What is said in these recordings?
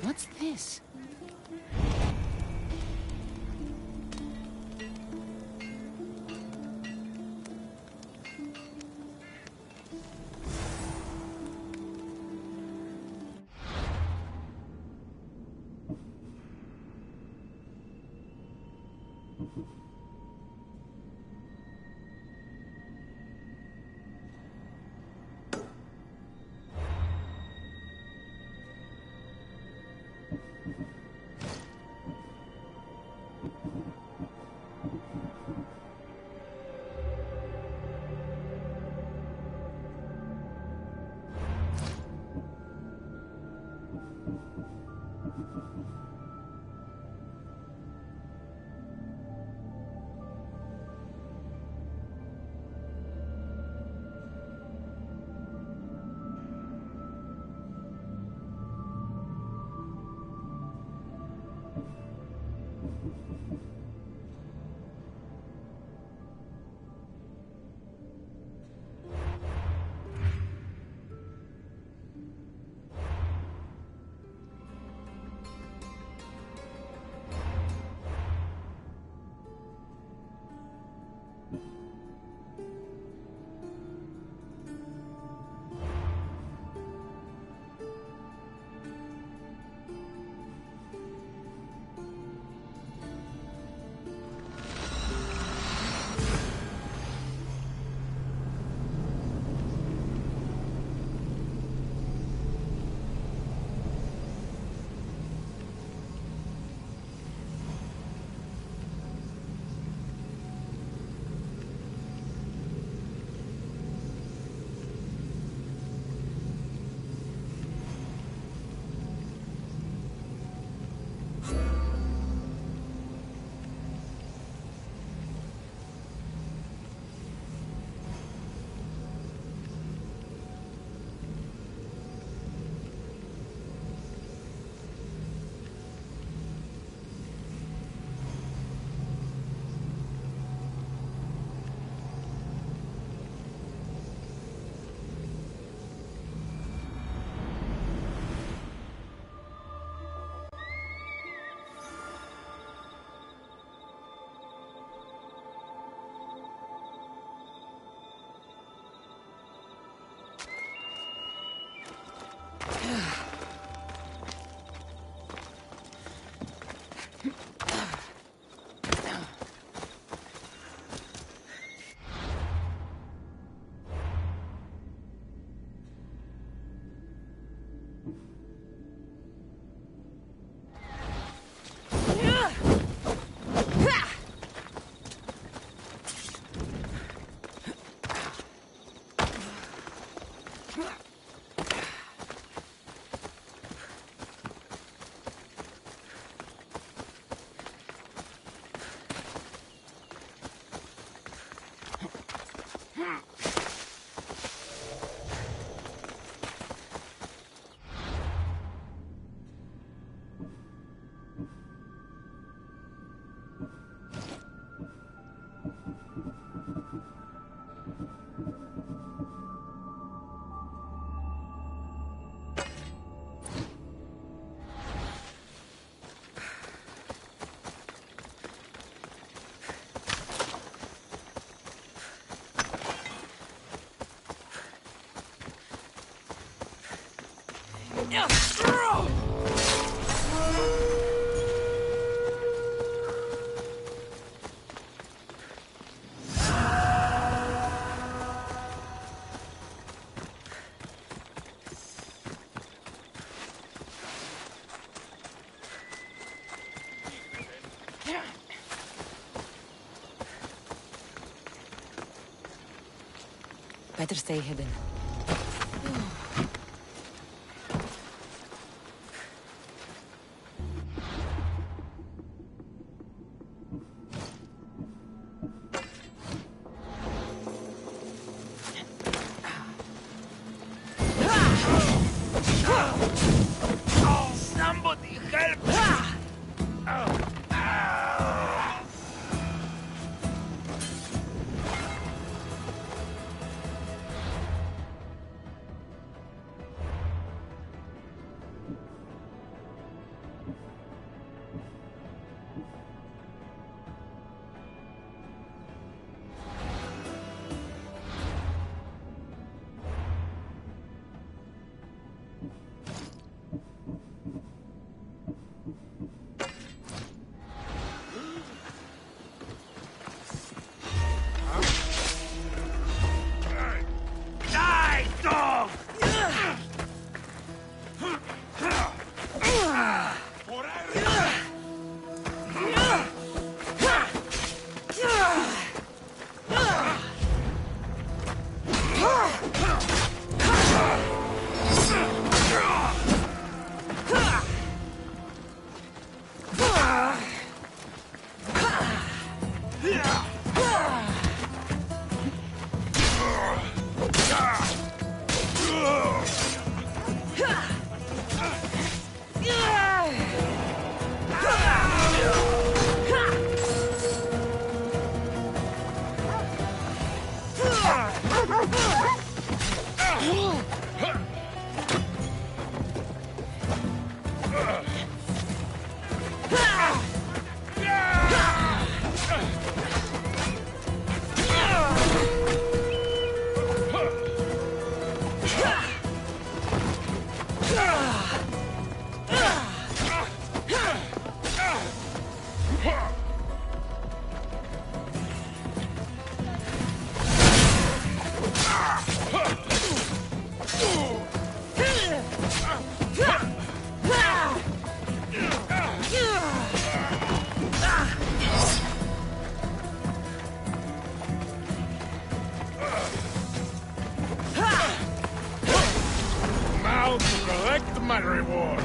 What's this? Better stay hidden. Somebody help! Now to collect my reward.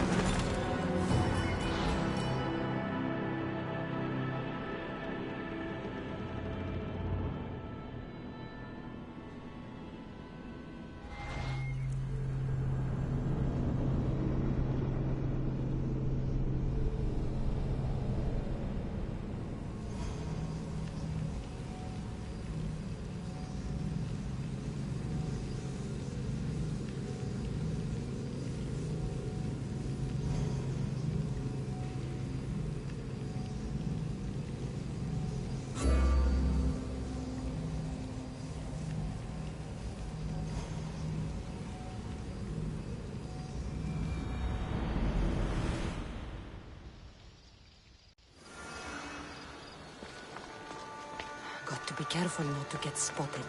Got to be careful not to get spotted.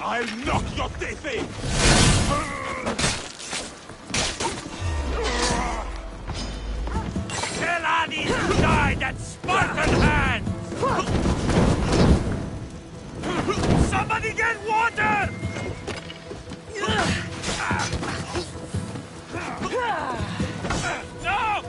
I'll knock your teeth in! Tell Adi to die at Spartan hands! Somebody get water! No!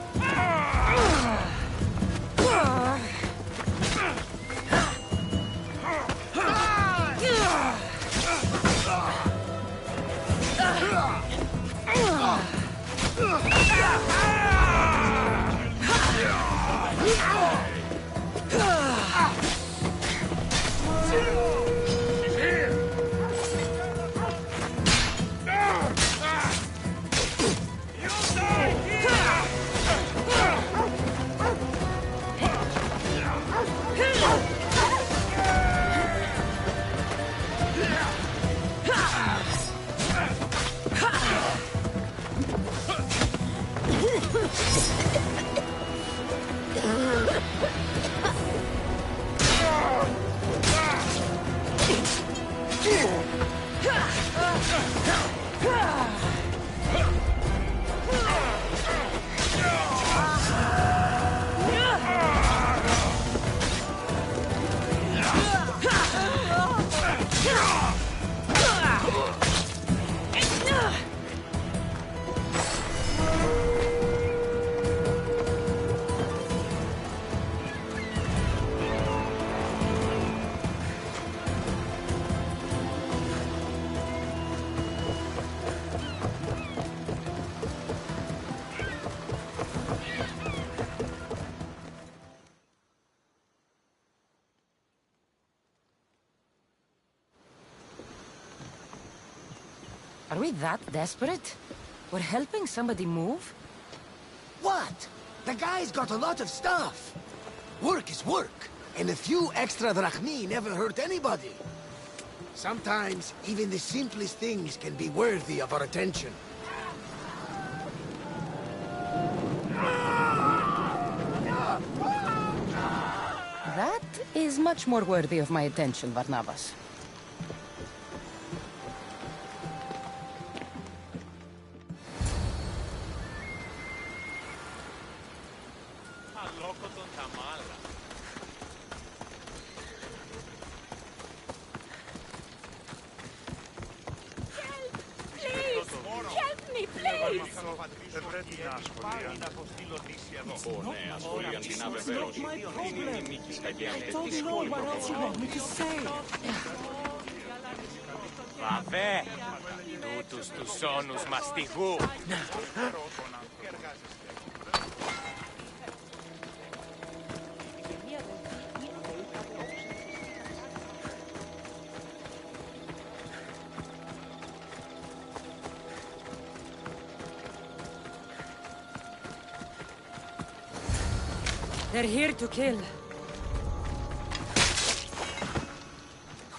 Are we that desperate? We're helping somebody move? What? The guy's got a lot of stuff. Work is work, and a few extra drachmi never hurt anybody. Sometimes, even the simplest things can be worthy of our attention. That is much more worthy of my attention, Barnabas. Βαβέ! Τούτους τους όνους μαστιγού! They're here to kill.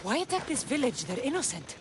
Why attack this village? They're innocent.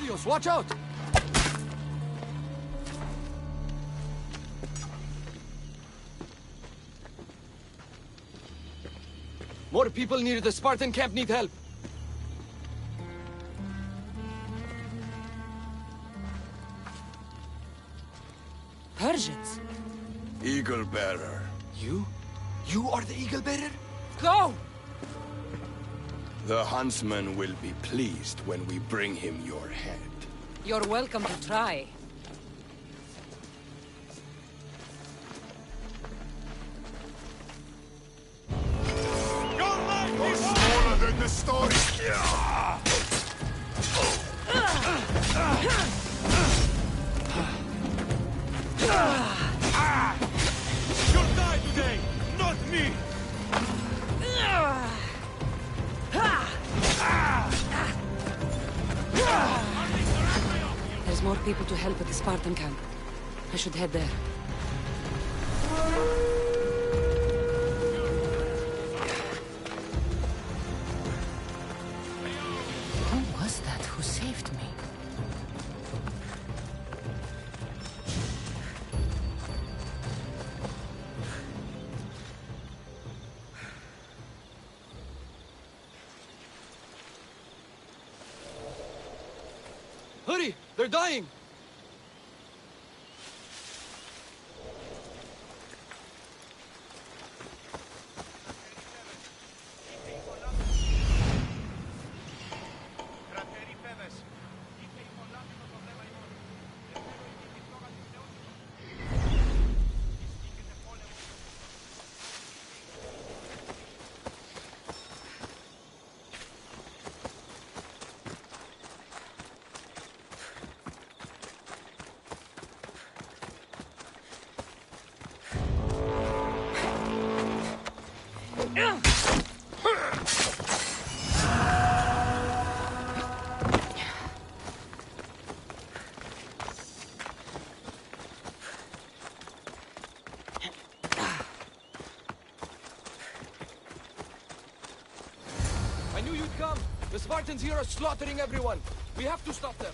Scorpios, watch out! More people near the Spartan camp need help. Persians? Eagle bearer. You? You are the Eagle Bearer? Go! The huntsman will be pleased when we bring him your head. You're welcome to try. Your life You're is smaller than the story. You'll die today, not me! There's more people to help at the Spartan camp. I should head there. Who was that who saved me? Hurry! They're dying! I knew you'd come! The Spartans here are slaughtering everyone! We have to stop them!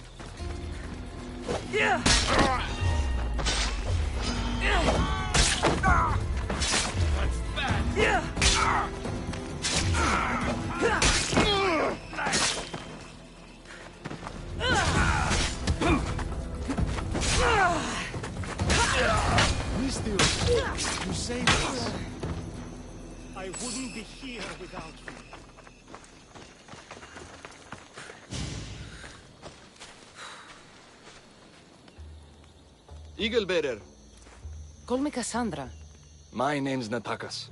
That's bad! Mister, you saved us. I wouldn't be here without you. Eagle Bearer, Call me Cassandra. my name's Natakas.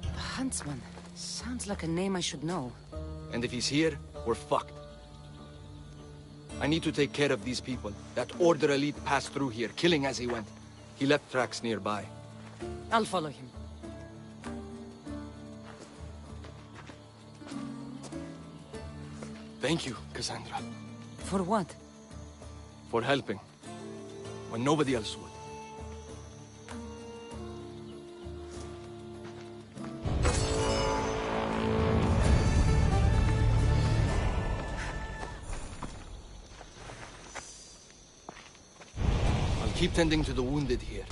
The Huntsman. Sounds like a name I should know. And if he's here, we're fucked. I need to take care of these people. That Order elite passed through here, killing as he went. He left tracks nearby. I'll follow him. Thank you, Cassandra, For what? for helping. When nobody else would. I'll keep tending to the wounded here.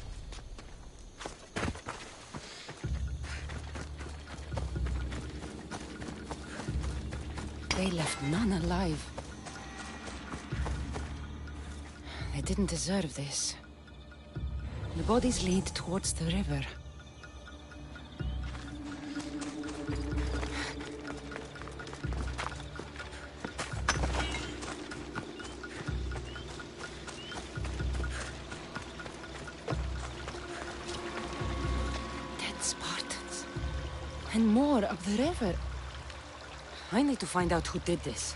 They left none alive. They didn't deserve this. The bodies lead towards the river. Dead Spartans. And more up the river. I need to find out who did this.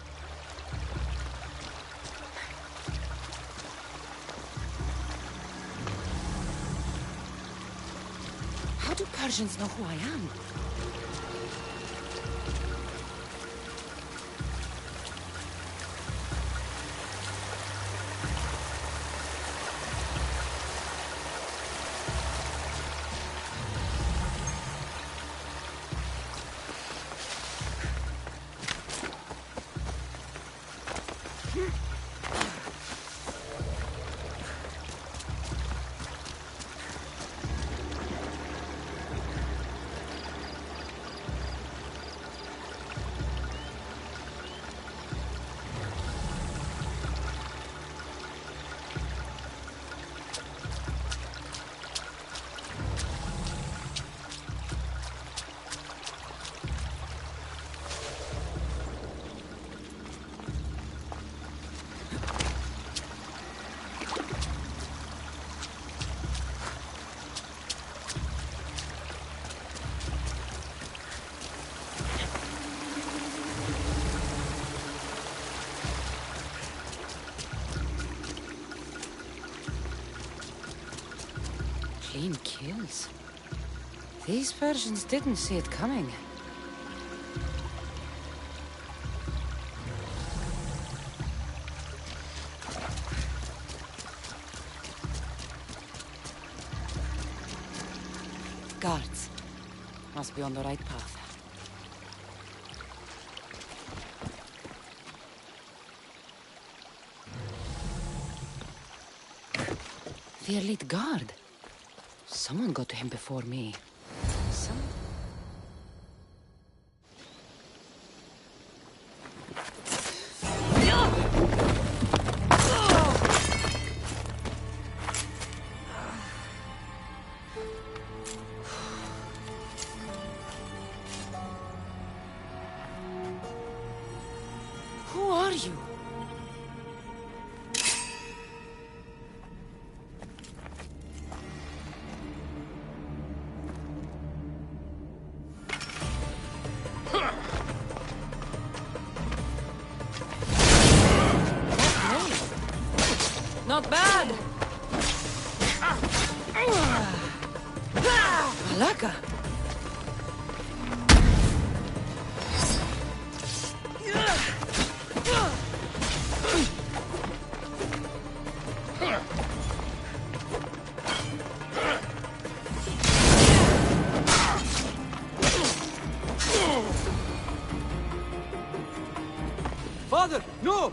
How do Persians know who I am? 13 kills. These Persians didn't see it coming. Guards. Must be on the right path. The elite guard. Someone got to him before me. Who are you? Not bad. Malaka. Father, no!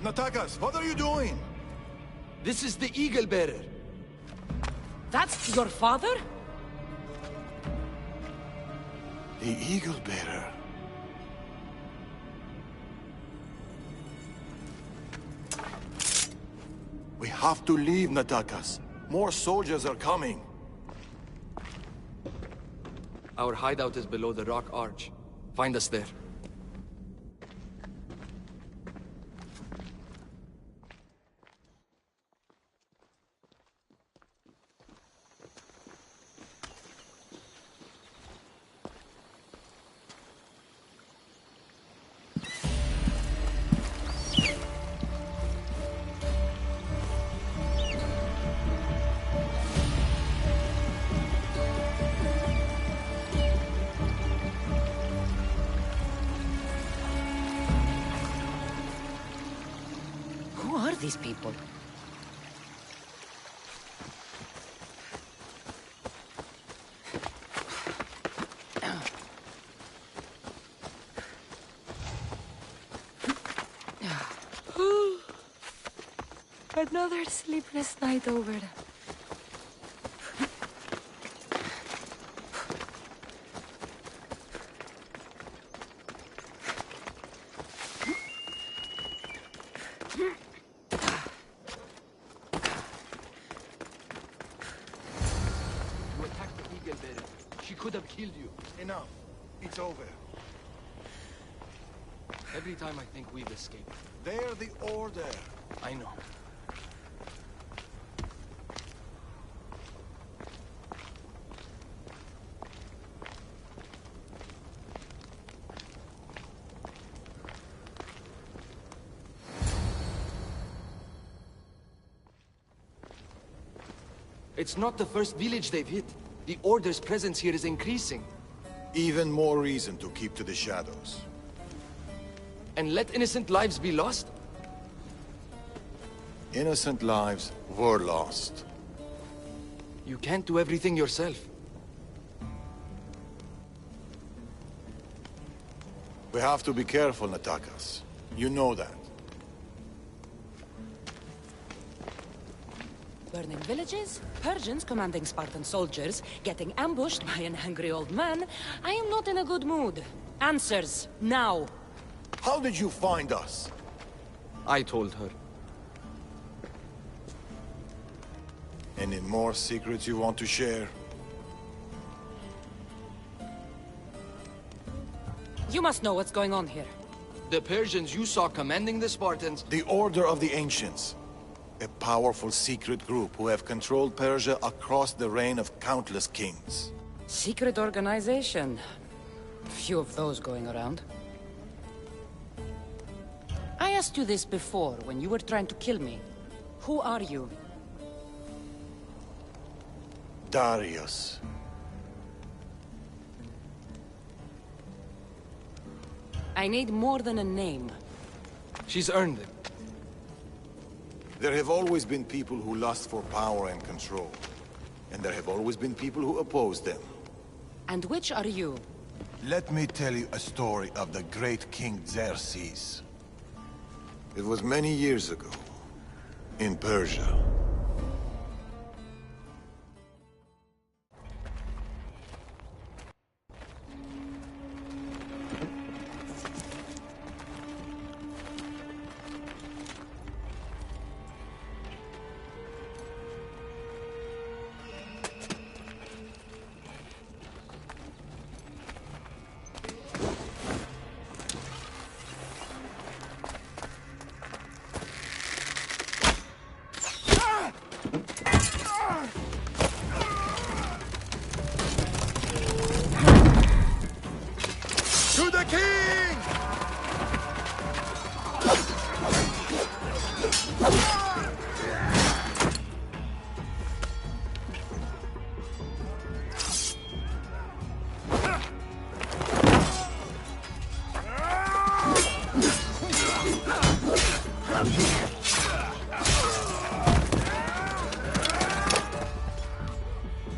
Natakas, what are you doing? This is the Eagle Bearer. That's your father? The Eagle Bearer. We have to leave, Natakas. More soldiers are coming. Our hideout is below the rock arch. Find us there. Who are these people? Another sleepless night over. You attacked the Eagle Bearer. She could have killed you. Enough. It's over. Every time I think we've escaped. They're the Order. I know. It's not the first village they've hit. The Order's presence here is increasing. Even more reason to keep to the shadows. And let innocent lives be lost? Innocent lives were lost. You can't do everything yourself. We have to be careful, Natakas. You know that. Burning villages, Persians commanding Spartan soldiers, getting ambushed by an angry old man. I am not in a good mood. Answers, now. How did you find us? I told her. Any more secrets you want to share? You must know what's going on here. The Persians you saw commanding the Spartans... The Order of the Ancients. A powerful secret group who have controlled Persia across the reign of countless kings. Secret organization. Few of those going around. I asked you this before, when you were trying to kill me. Who are you? Darius. I need more than a name. She's earned it. There have always been people who lust for power and control. And there have always been people who oppose them. And which are you? Let me tell you a story of the great King Xerxes. It was many years ago, in Persia. To the king!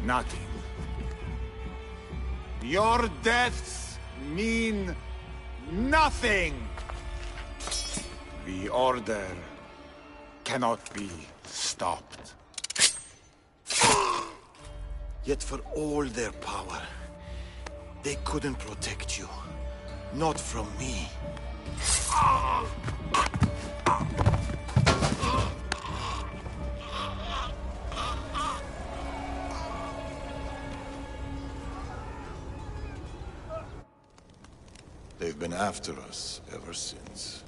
Nothing. Your deaths mean nothing. The order cannot be stopped. Yet for all their power, they couldn't protect you. Not from me. They've been after us ever since.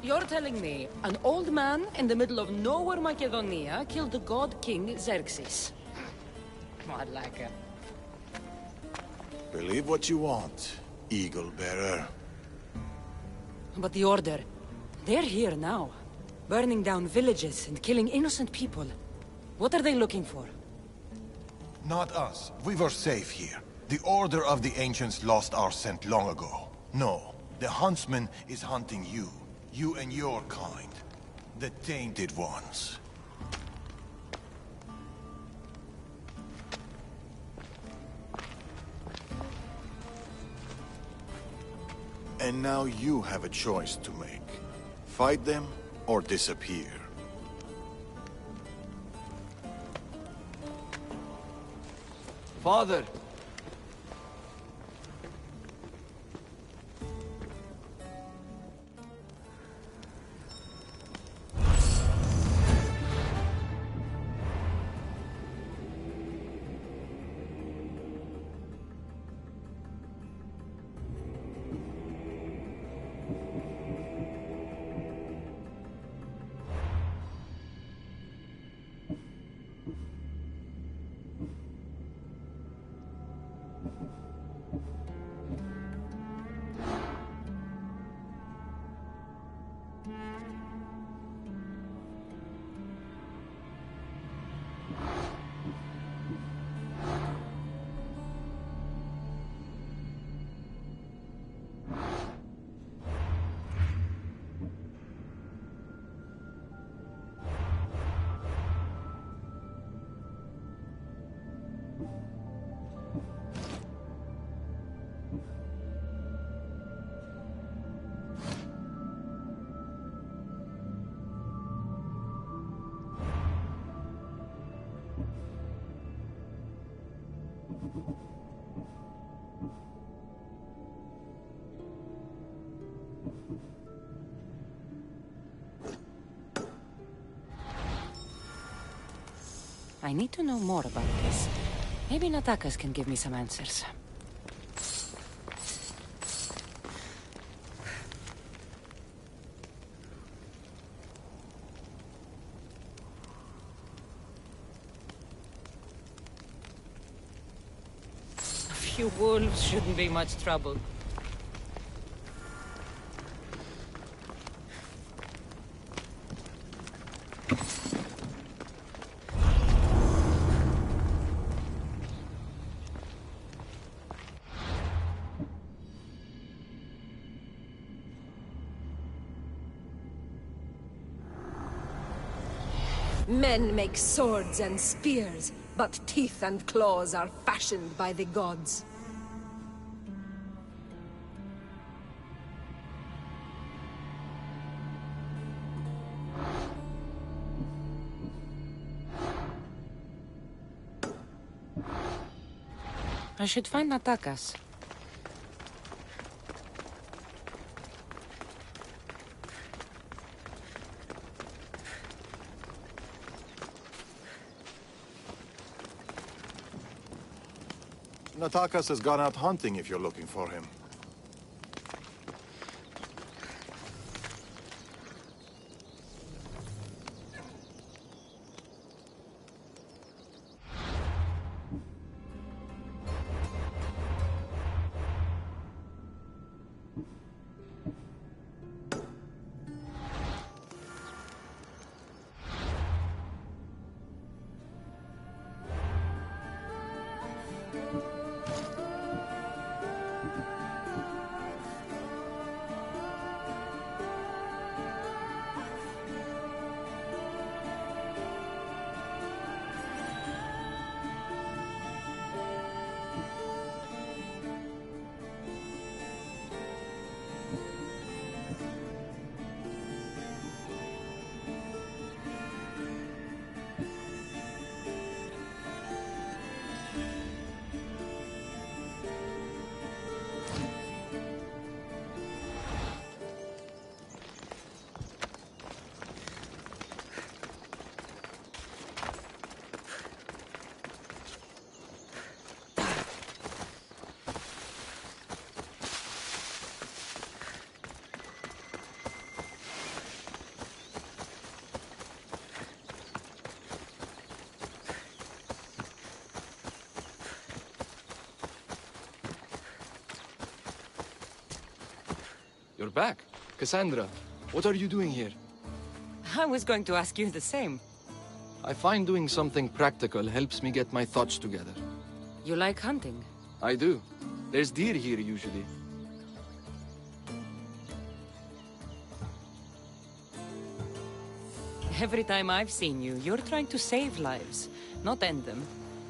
You're telling me an old man in the middle of nowhere Macedonia killed the god king Xerxes? I'd like it. Believe what you want, Eagle Bearer. But the Order, they're here now. Burning down villages and killing innocent people. What are they looking for? Not us. We were safe here. The Order of the Ancients lost our scent long ago. No, the Huntsman is hunting you. You and your kind. The Tainted Ones. And now you have a choice to make. Fight them or disappear. Father! I need to know more about this. Maybe Natakas can give me some answers. A few wolves shouldn't be much trouble. Men make swords and spears, but teeth and claws are fashioned by the gods. I should find Natakas. Natakas has gone out hunting if you're looking for him. You're back. Cassandra, what are you doing here? I was going to ask you the same. I find doing something practical helps me get my thoughts together. You like hunting? I do. There's deer here usually. Every time I've seen you, you're trying to save lives, not end them.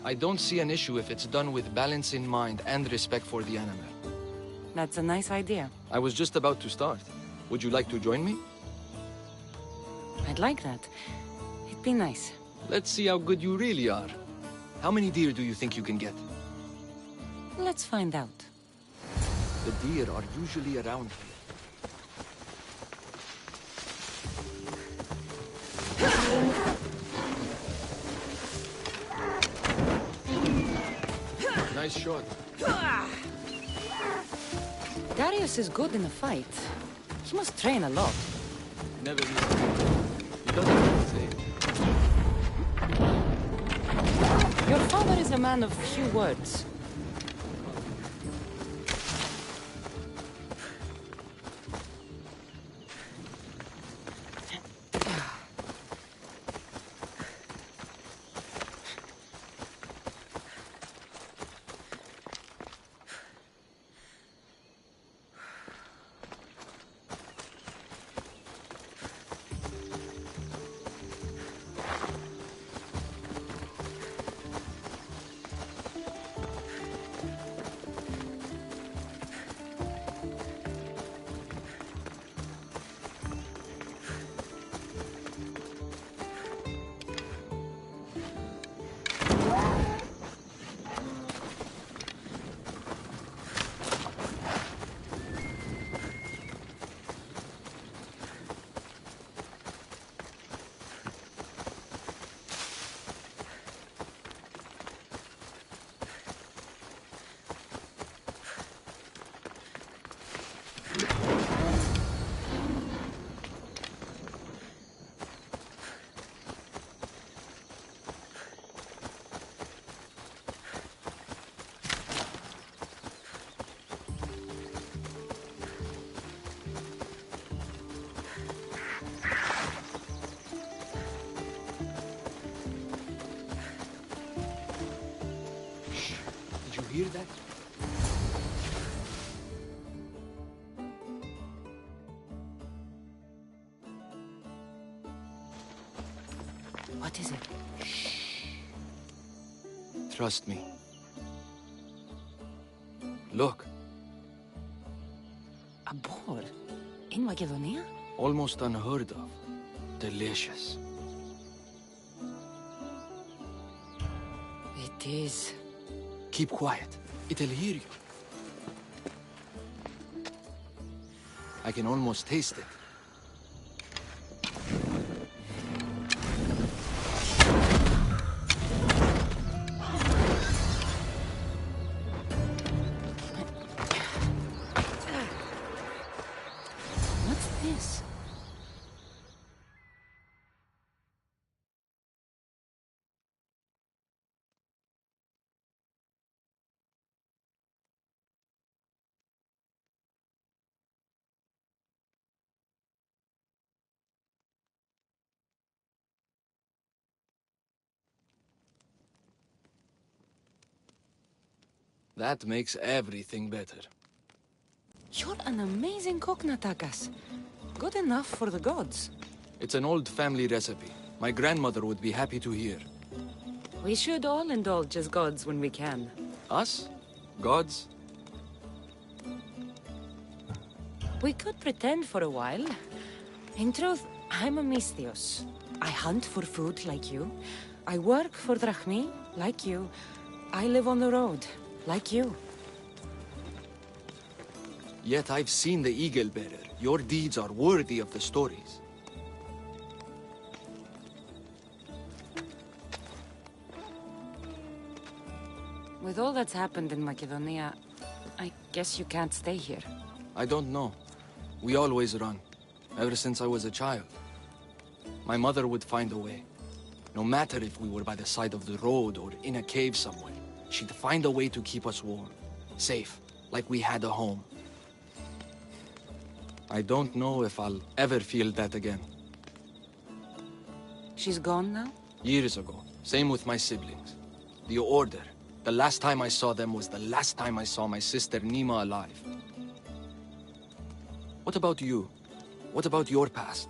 I don't see an issue if it's done with balance in mind and respect for the animal. That's a nice idea. I was just about to start. Would you like to join me? I'd like that. It'd be nice. Let's see how good you really are. How many deer do you think you can get? Let's find out. The deer are usually around here. Nice shot. Darius is good in a fight. He must train a lot. Never knew. He doesn't have to say it. Your father is a man of few words. Hear that? What What is it? Trust me. Look. A boar? In Macedonia? Almost unheard of. Delicious. It is. Keep quiet. It'll hear you. I can almost taste it. What's this? That makes everything better. You're an amazing cook, Natakas. Good enough for the gods. It's an old family recipe. My grandmother would be happy to hear. We should all indulge as gods when we can. Us? Gods? We could pretend for a while. In truth, I'm a Misthios. I hunt for food like you. I work for Drachmi like you. I live on the road like you. Yet I've seen the Eagle Bearer. Your deeds are worthy of the stories. With all that's happened in Macedonia, I guess you can't stay here. I don't know. We always run. Ever since I was a child. My mother would find a way. No matter if we were by the side of the road or in a cave somewhere, she'd find a way to keep us warm. Safe. Like we had a home. I don't know if I'll ever feel that again. She's gone now? Years ago. Same with my siblings. The Order. The last time I saw them was the last time I saw my sister Nima alive. What about you? What about your past?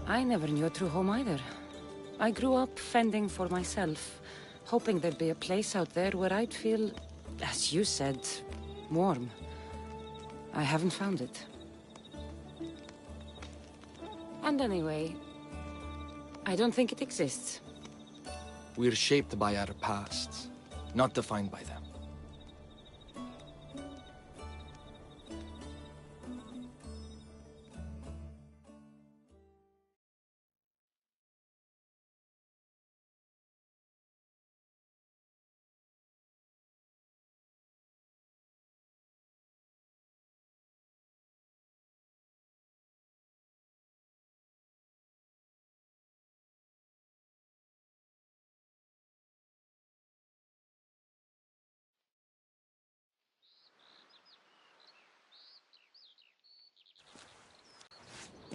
I never knew a true home either. I grew up fending for myself, hoping there'd be a place out there where I'd feel, as you said, warm. I haven't found it. And anyway, I don't think it exists. We're shaped by our pasts, not defined by them.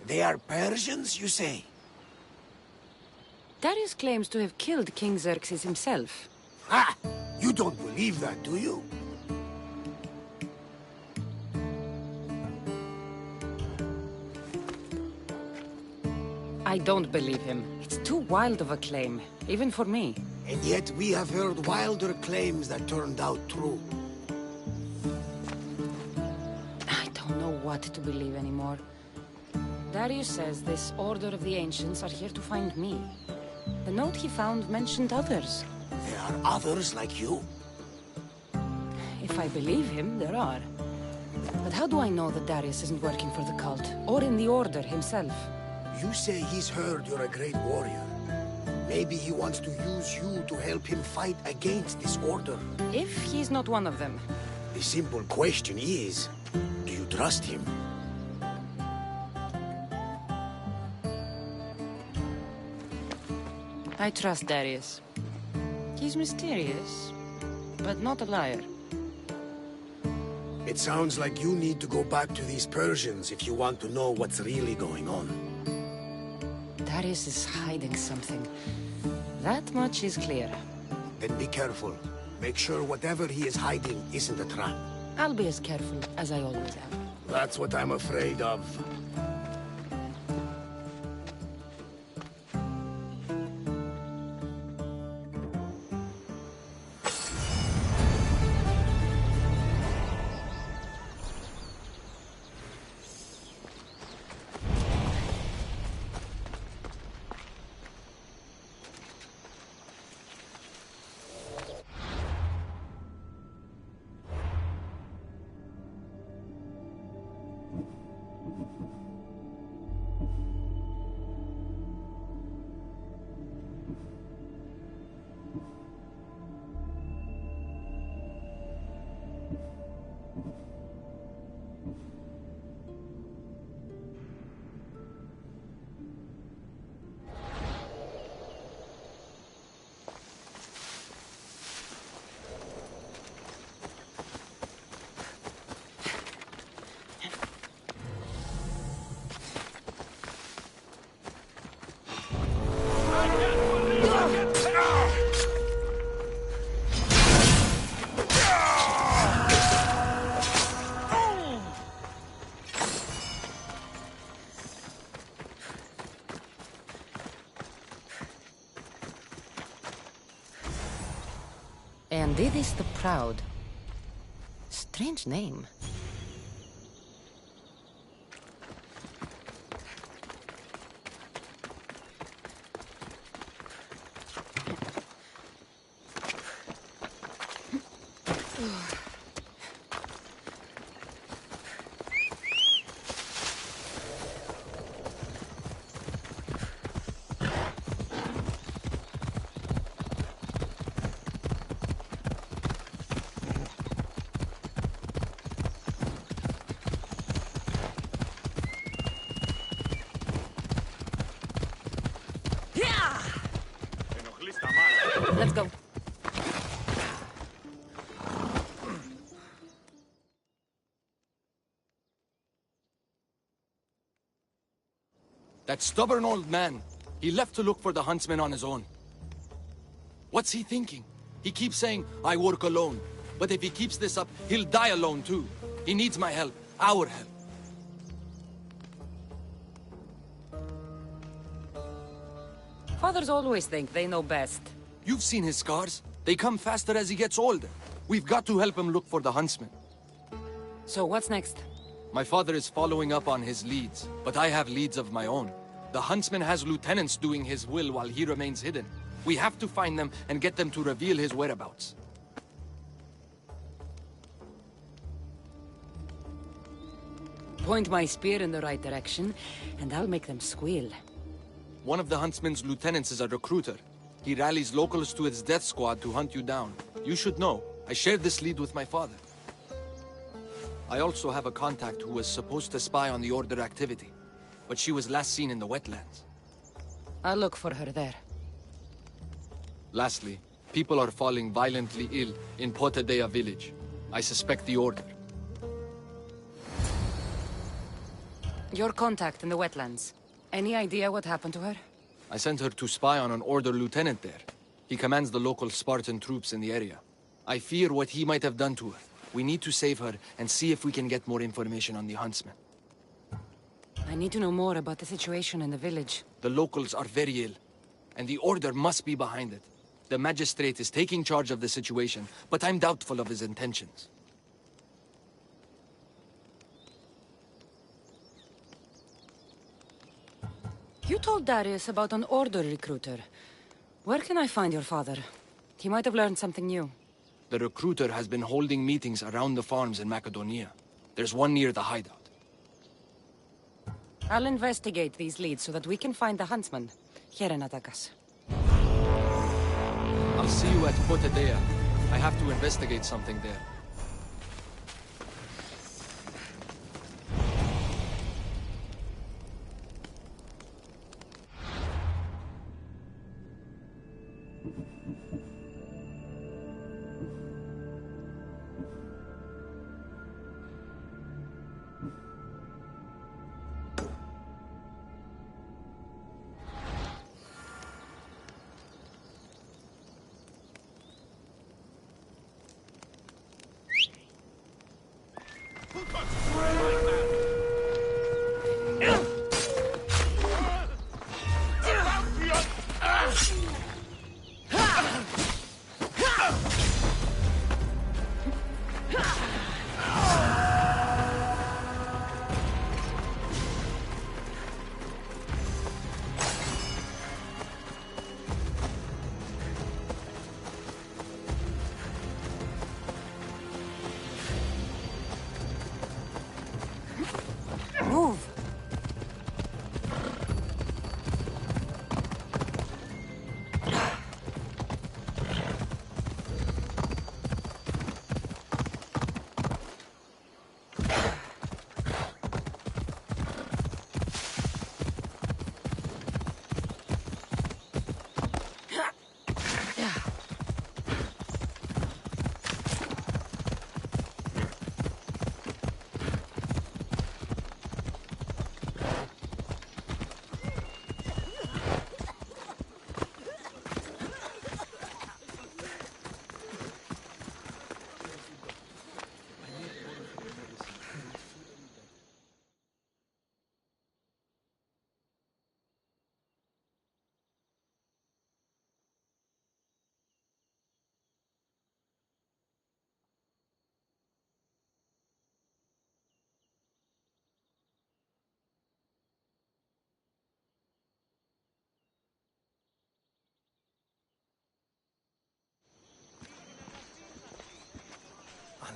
They are Persians, you say? Darius claims to have killed King Xerxes himself. Ah! You don't believe that, do you? I don't believe him. It's too wild of a claim, even for me. And yet we have heard wilder claims that turned out true. I don't know what to believe anymore. Darius says this Order of the Ancients are here to find me. The note he found mentioned others. There are others like you? If I believe him, there are. But how do I know that Darius isn't working for the cult, or in the Order himself? You say he's heard you're a great warrior. Maybe he wants to use you to help him fight against this Order. If he's not one of them. The simple question is, do you trust him? I trust Darius. He's mysterious, but not a liar. It sounds like you need to go back to these Persians if you want to know what's really going on. Darius is hiding something. That much is clear. Then be careful. Make sure whatever he is hiding isn't a trap. I'll be as careful as I always am. That's what I'm afraid of. And Didis the Proud. Strange name. Let's go. That stubborn old man. He left to look for the huntsman on his own. What's he thinking? He keeps saying, I work alone. But if he keeps this up, he'll die alone too. He needs my help. Our help. Fathers always think they know best. You've seen his scars. They come faster as he gets older. We've got to help him look for the huntsman. So what's next? My father is following up on his leads, but I have leads of my own. The huntsman has lieutenants doing his will while he remains hidden. We have to find them and get them to reveal his whereabouts. Point my spear in the right direction, and I'll make them squeal. One of the huntsman's lieutenants is a recruiter. He rallies locals to his death squad to hunt you down. You should know. I shared this lead with my father. I also have a contact who was supposed to spy on the Order activity, but she was last seen in the wetlands. I'll look for her there. Lastly, people are falling violently ill in Potadea village. I suspect the Order. Your contact in the wetlands. Any idea what happened to her? I sent her to spy on an Order lieutenant there. He commands the local Spartan troops in the area. I fear what he might have done to her. We need to save her and see if we can get more information on the huntsman. I need to know more about the situation in the village. The locals are very ill, and the Order must be behind it. The magistrate is taking charge of the situation, but I'm doubtful of his intentions. You told Darius about an Order recruiter. Where can I find your father? He might have learned something new. The recruiter has been holding meetings around the farms in Macedonia. There's one near the hideout. I'll investigate these leads so that we can find the huntsman. Here in Atakas. I'll see you at Potadea. I have to investigate something there.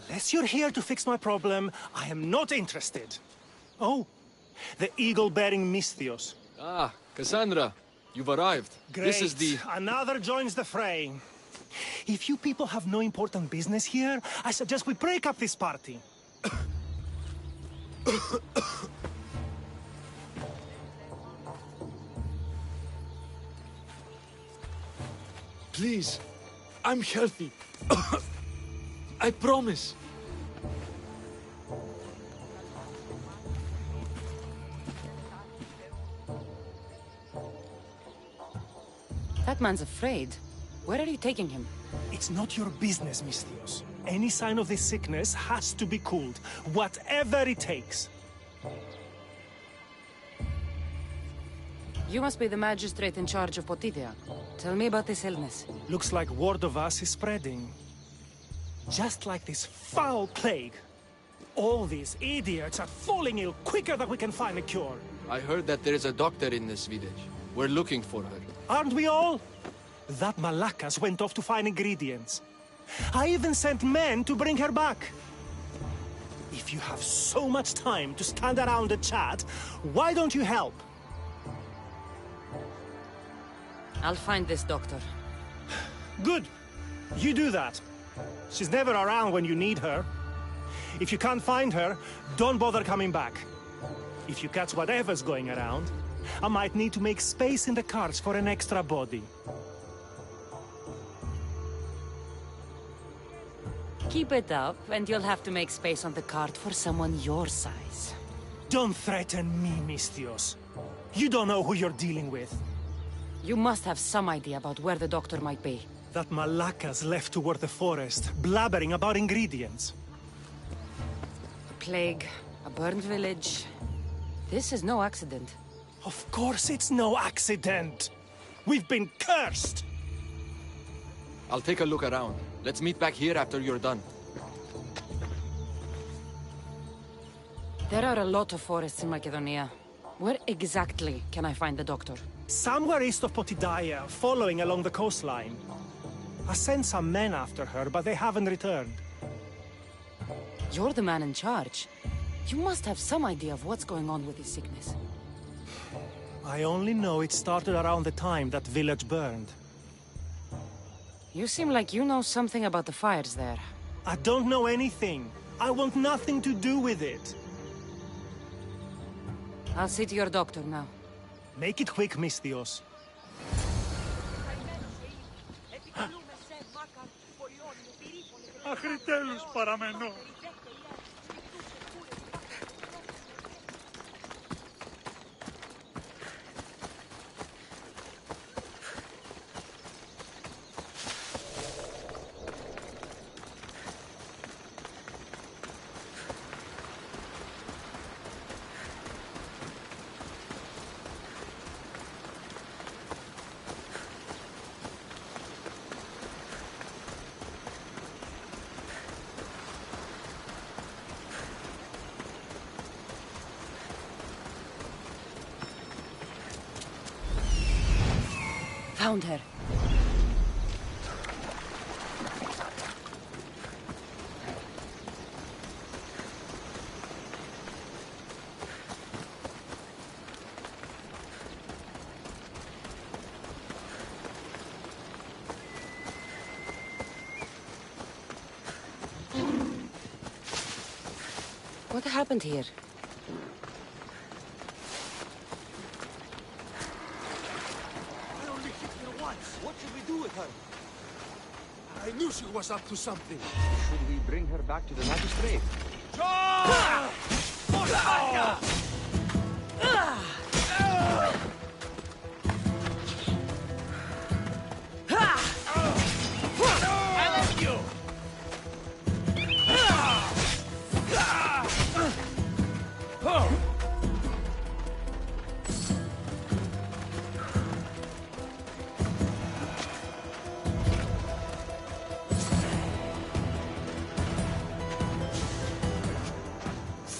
Unless you're here to fix my problem, I am not interested. Oh, the eagle-bearing Misthios. Ah, Cassandra, you've arrived. Great. This is the... Another joins the fray. If you people have no important business here, I suggest we break up this party. Please, I'm healthy. I promise. That man's afraid. Where are you taking him? It's not your business, Misthios. Any sign of this sickness has to be cooled, whatever it takes. You must be the magistrate in charge of Potidea. Tell me about this illness. Looks like word of us is spreading. Just like this foul plague. All these idiots are falling ill quicker than we can find a cure. I heard that there is a doctor in this village. We're looking for her. Aren't we all? That Malakas went off to find ingredients. I even sent men to bring her back. If you have so much time to stand around and chat, why don't you help? I'll find this doctor. Good. You do that. She's never around when you need her. If you can't find her, don't bother coming back. If you catch whatever's going around, I might need to make space in the carts for an extra body. Keep it up, and you'll have to make space on the cart for someone your size. Don't threaten me, Misthios. You don't know who you're dealing with. You must have some idea about where the doctor might be. That Malakas left toward the forest, blabbering about ingredients. A plague, a burned village. This is no accident. Of course it's no accident. We've been cursed. I'll take a look around. Let's meet back here after you're done. There are a lot of forests in Macedonia. Where exactly can I find the doctor? Somewhere east of Potidea, following along the coastline. I sent some men after her, but they haven't returned. You're the man in charge. You must have some idea of what's going on with his sickness. I only know it started around the time that village burned. You seem like you know something about the fires there. I don't know anything. I want nothing to do with it. I'll see to your doctor now. Make it quick, Misthios. Αχριτέλους παραμένω. Found her. What happened here? What should we do with her? I knew she was up to something. Should we bring her back to the magistrate?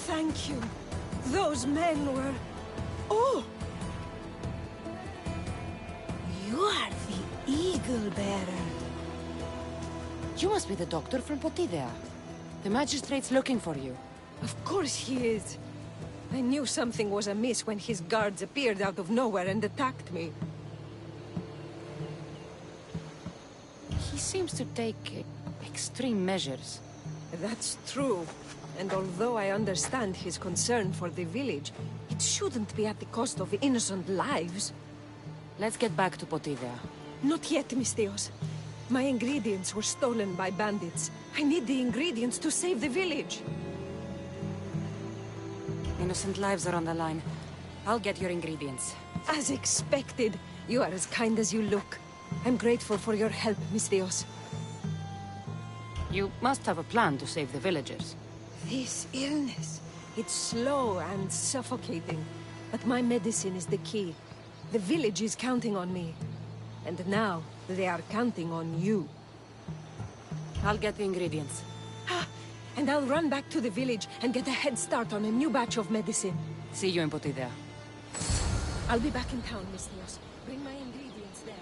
Thank you. Those men were... Oh! You are the Eagle Bearer. You must be the doctor from Potidea. The magistrate's looking for you. Of course he is. I knew something was amiss when his guards appeared out of nowhere and attacked me. He seems to take extreme measures. That's true. And although I understand his concern for the village, it shouldn't be at the cost of innocent lives. Let's get back to Potidea. Not yet, Misthios. My ingredients were stolen by bandits. I need the ingredients to save the village. Innocent lives are on the line. I'll get your ingredients. As expected. You are as kind as you look. I'm grateful for your help, Misthios. You must have a plan to save the villagers. This illness, it's slow and suffocating. But my medicine is the key. The village is counting on me. And now, they are counting on you. I'll get the ingredients. And I'll run back to the village and get a head start on a new batch of medicine. See you in Potidea. I'll be back in town, Misthios. Bring my ingredients there.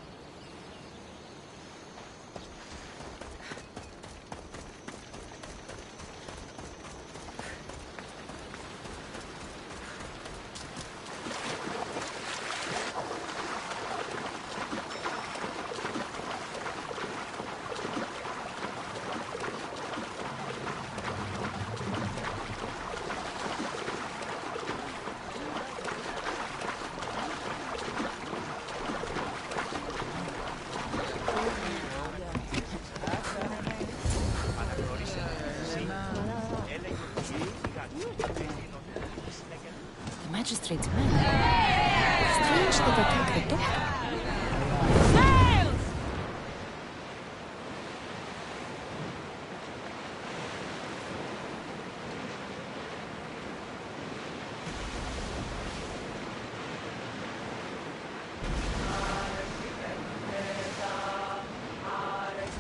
The magistrate's men. Strange that they attack the doctor.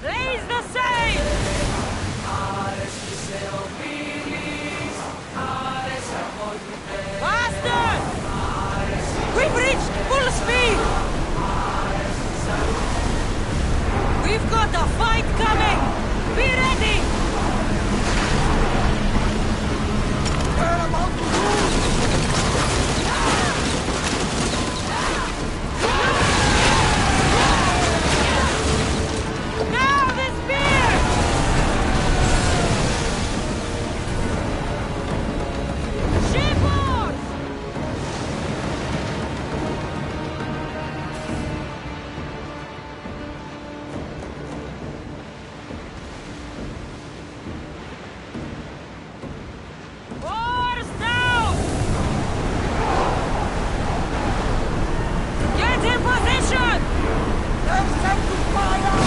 Raise the sail! Faster! We've reached full speed! We've got a fight coming! Be ready! We're about to Now the spear! Shipboard! Oars down! Get in position! There's time to fire!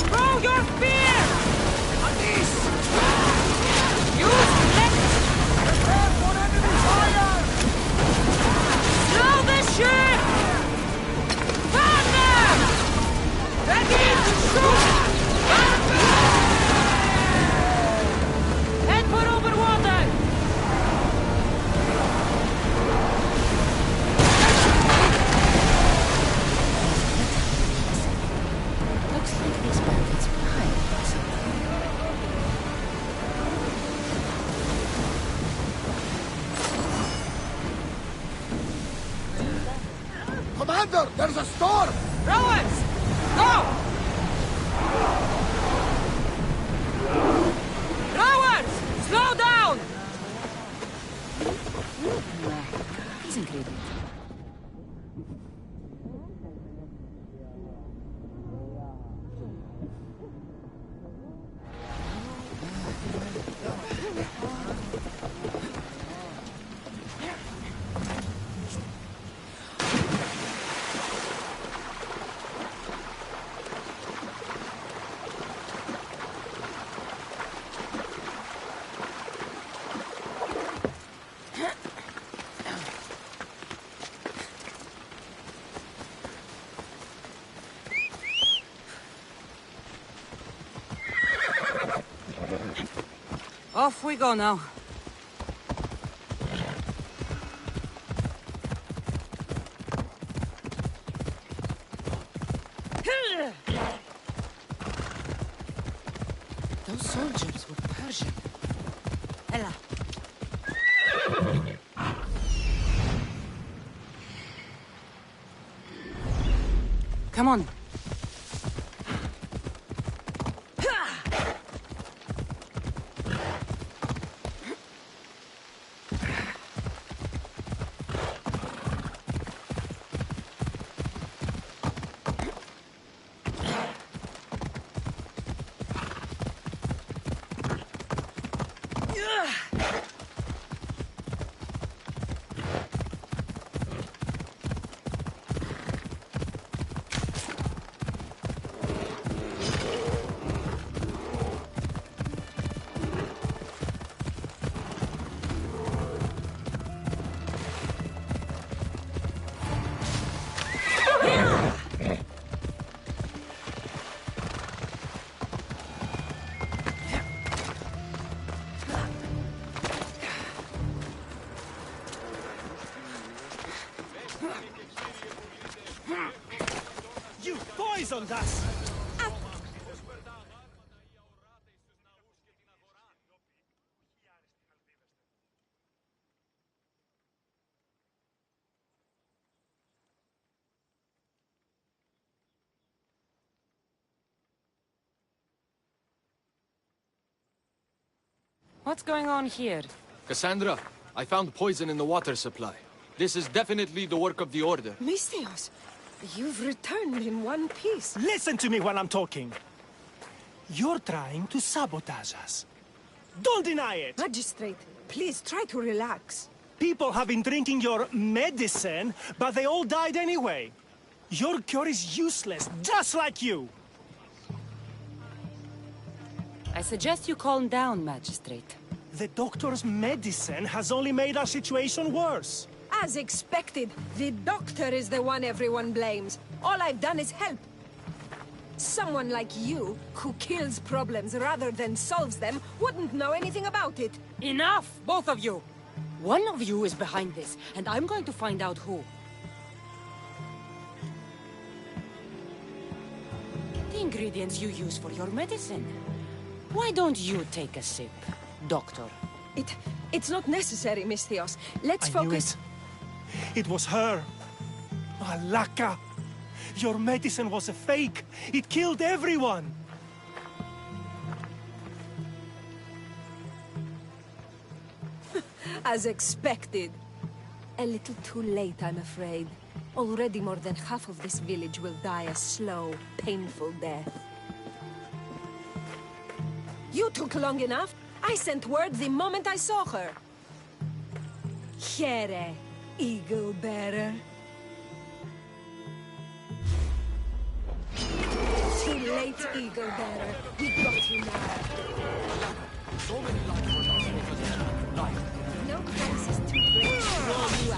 Throw your spear! On this! Use left! Prepare for enemy fire! Slow the ship! Faster! Ready to shoot! Head for over water! Looks like these bandits behind us. Commander, there's a storm! Rowers! Go! Rowers! Slow down! These ingredients. Off we go now. diversion. Ella. Come on. You poisoned us! What's going on here? Cassandra, I found poison in the water supply. This is definitely the work of the Order. Misthios, you've returned in one piece. Listen to me when I'm talking. You're trying to sabotage us. Don't deny it! Magistrate, please try to relax. People have been drinking your medicine, but they all died anyway. Your cure is useless, just like you! I suggest you calm down, Magistrate. The doctor's medicine has only made our situation worse. As expected, the doctor is the one everyone blames. All I've done is help. Someone like you, who kills problems rather than solves them, wouldn't know anything about it. Enough, both of you! One of you is behind this, and I'm going to find out who. The ingredients you use for your medicine. Why don't you take a sip, Doctor? It's not necessary, Misthios. Let's focus. It was her. Malaka! Your medicine was a fake. It killed everyone. As expected. A little too late, I'm afraid. Already more than half of this village will die a slow, painful death. You took long enough. I sent word the moment I saw her. Here, Eagle Bearer. Too late, Eagle Bearer. We got you now. So many lives were lost because of life. No price is too great to roll you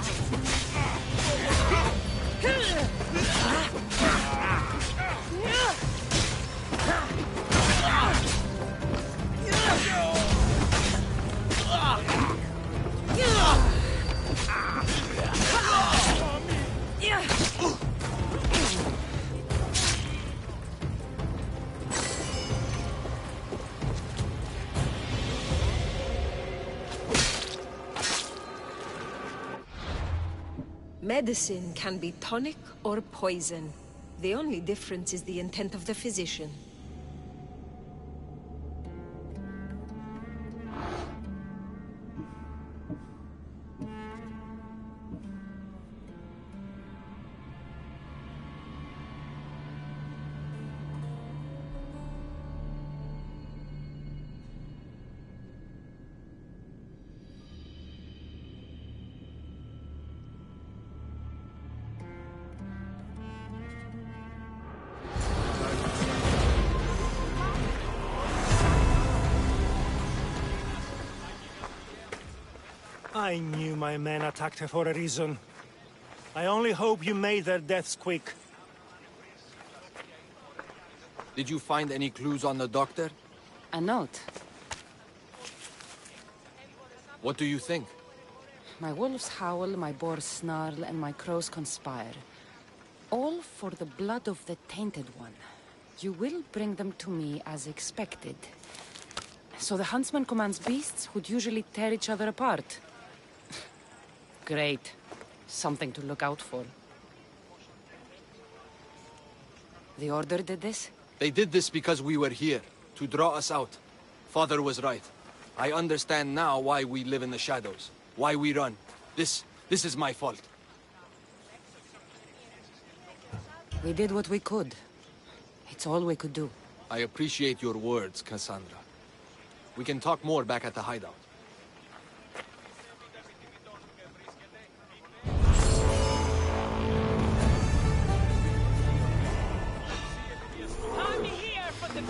Medicine can be tonic or poison. The only difference is the intent of the physician. I knew my men attacked her for a reason. I only hope you made their deaths quick. Did you find any clues on the doctor? A note. What do you think? My wolves howl, my boars snarl, and my crows conspire. All for the blood of the Tainted One. You will bring them to me as expected. So the huntsman commands beasts who'd usually tear each other apart. Great. Something to look out for. The Order did this? They did this because we were here, to draw us out. Father was right. I understand now why we live in the shadows, why we run. This is my fault. We did what we could. It's all we could do. I appreciate your words, Cassandra. We can talk more back at the hideout. I'm here for the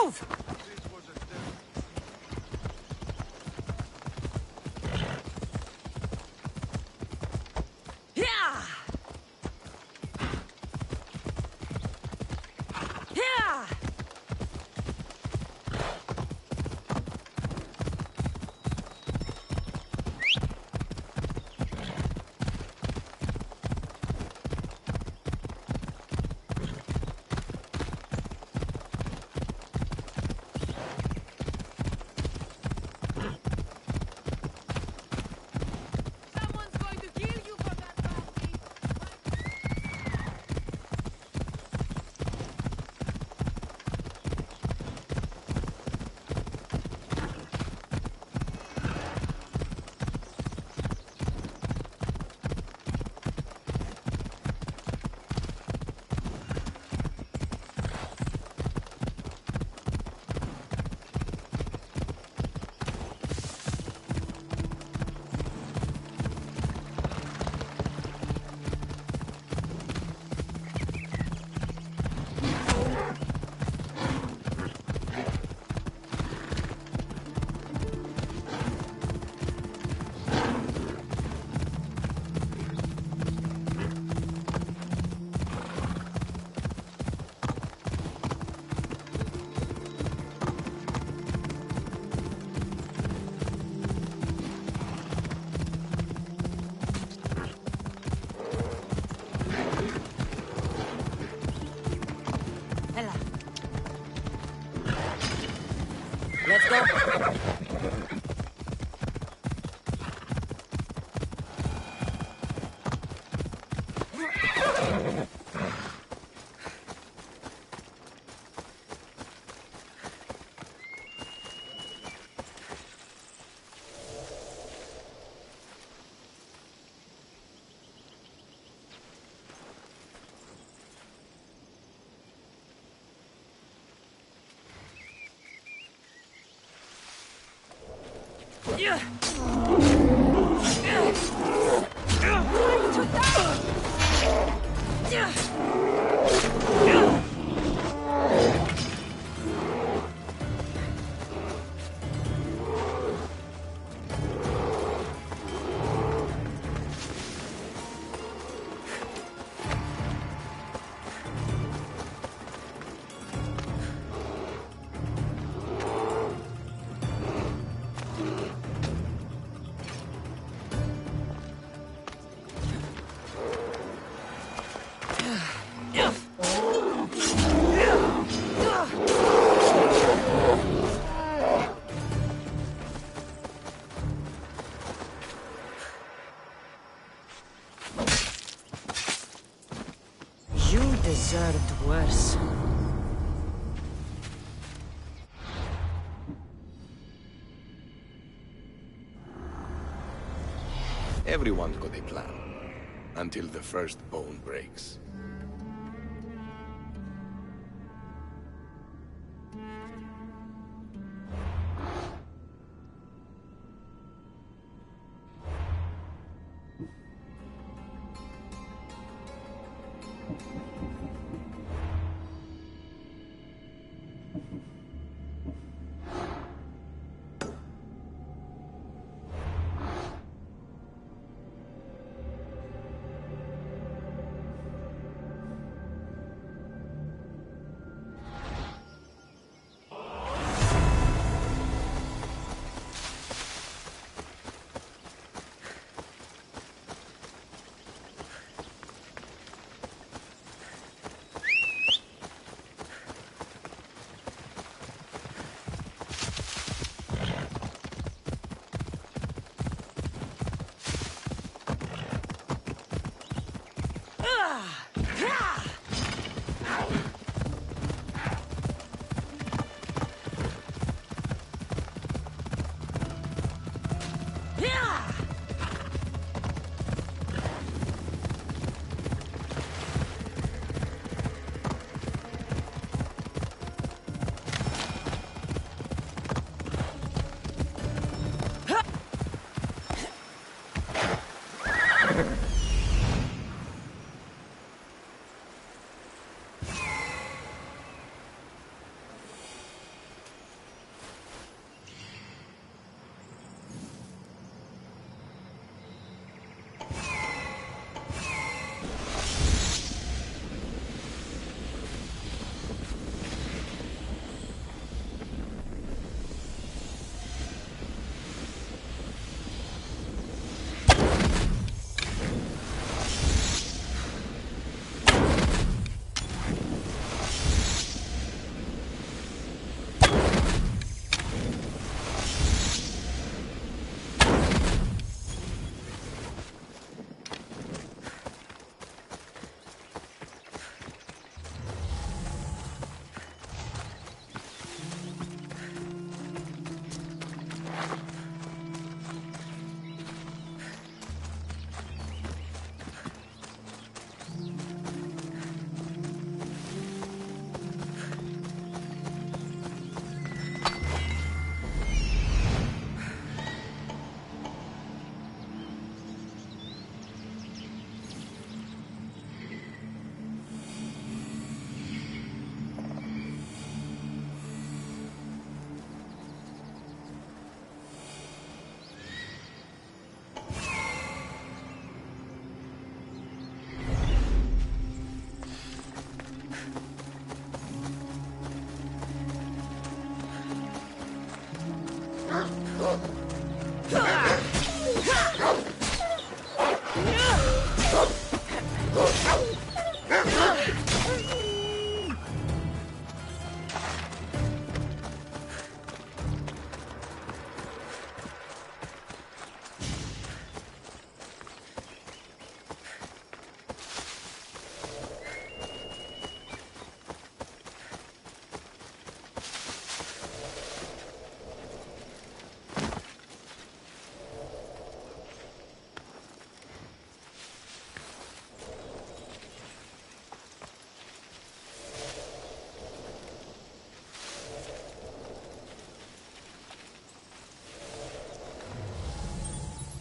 Move! Let's go. You deserved worse. Everyone's got a plan, until the first bone breaks.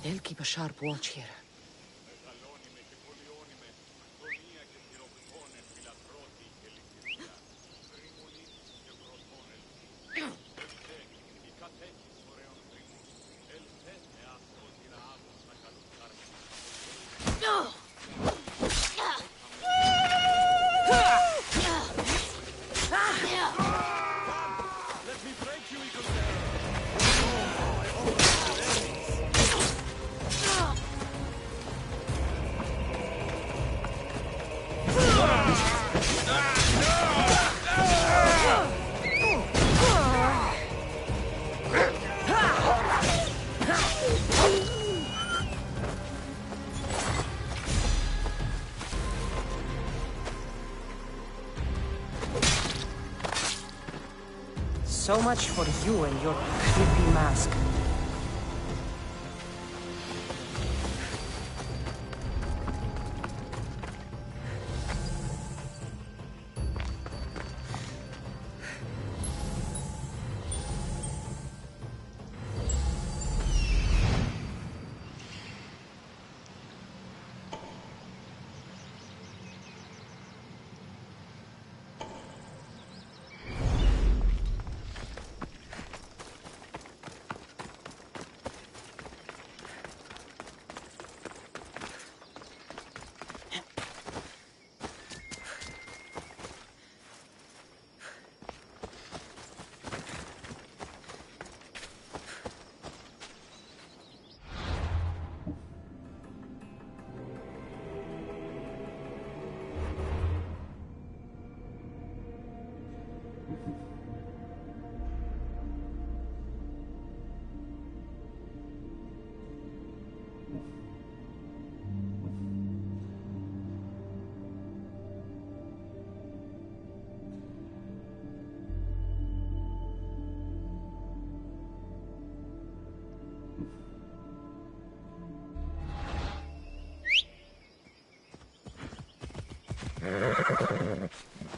They'll keep a sharp watch here. So much for you and your creepy mask.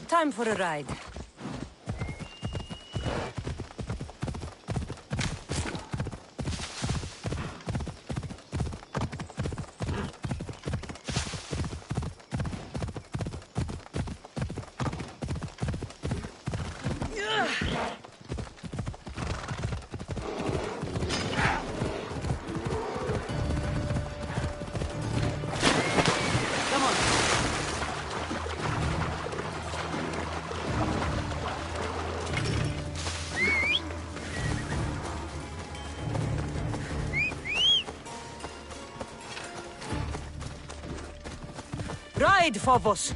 Time for a ride. Ride, Phobos!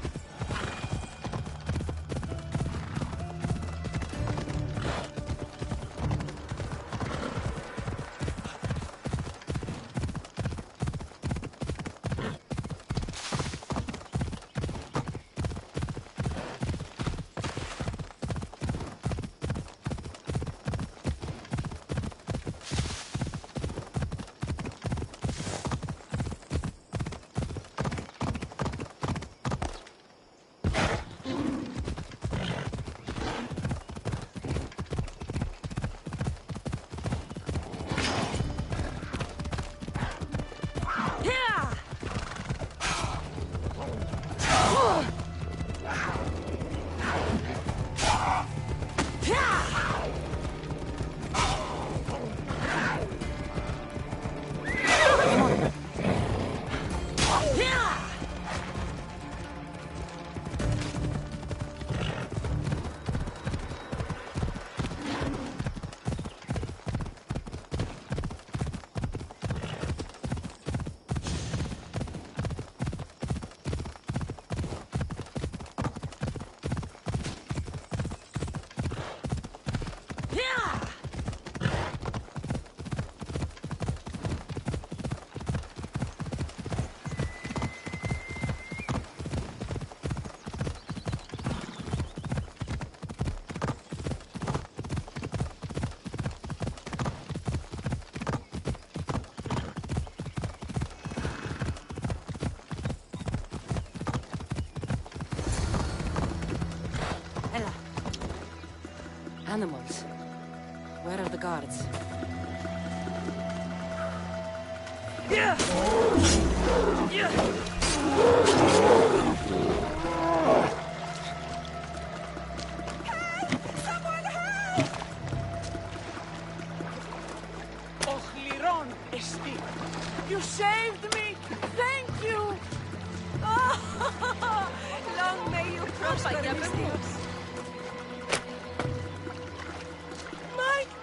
Animals. Where are the guards? You saved me! Thank you! Oh, long may you prosper, Misthios.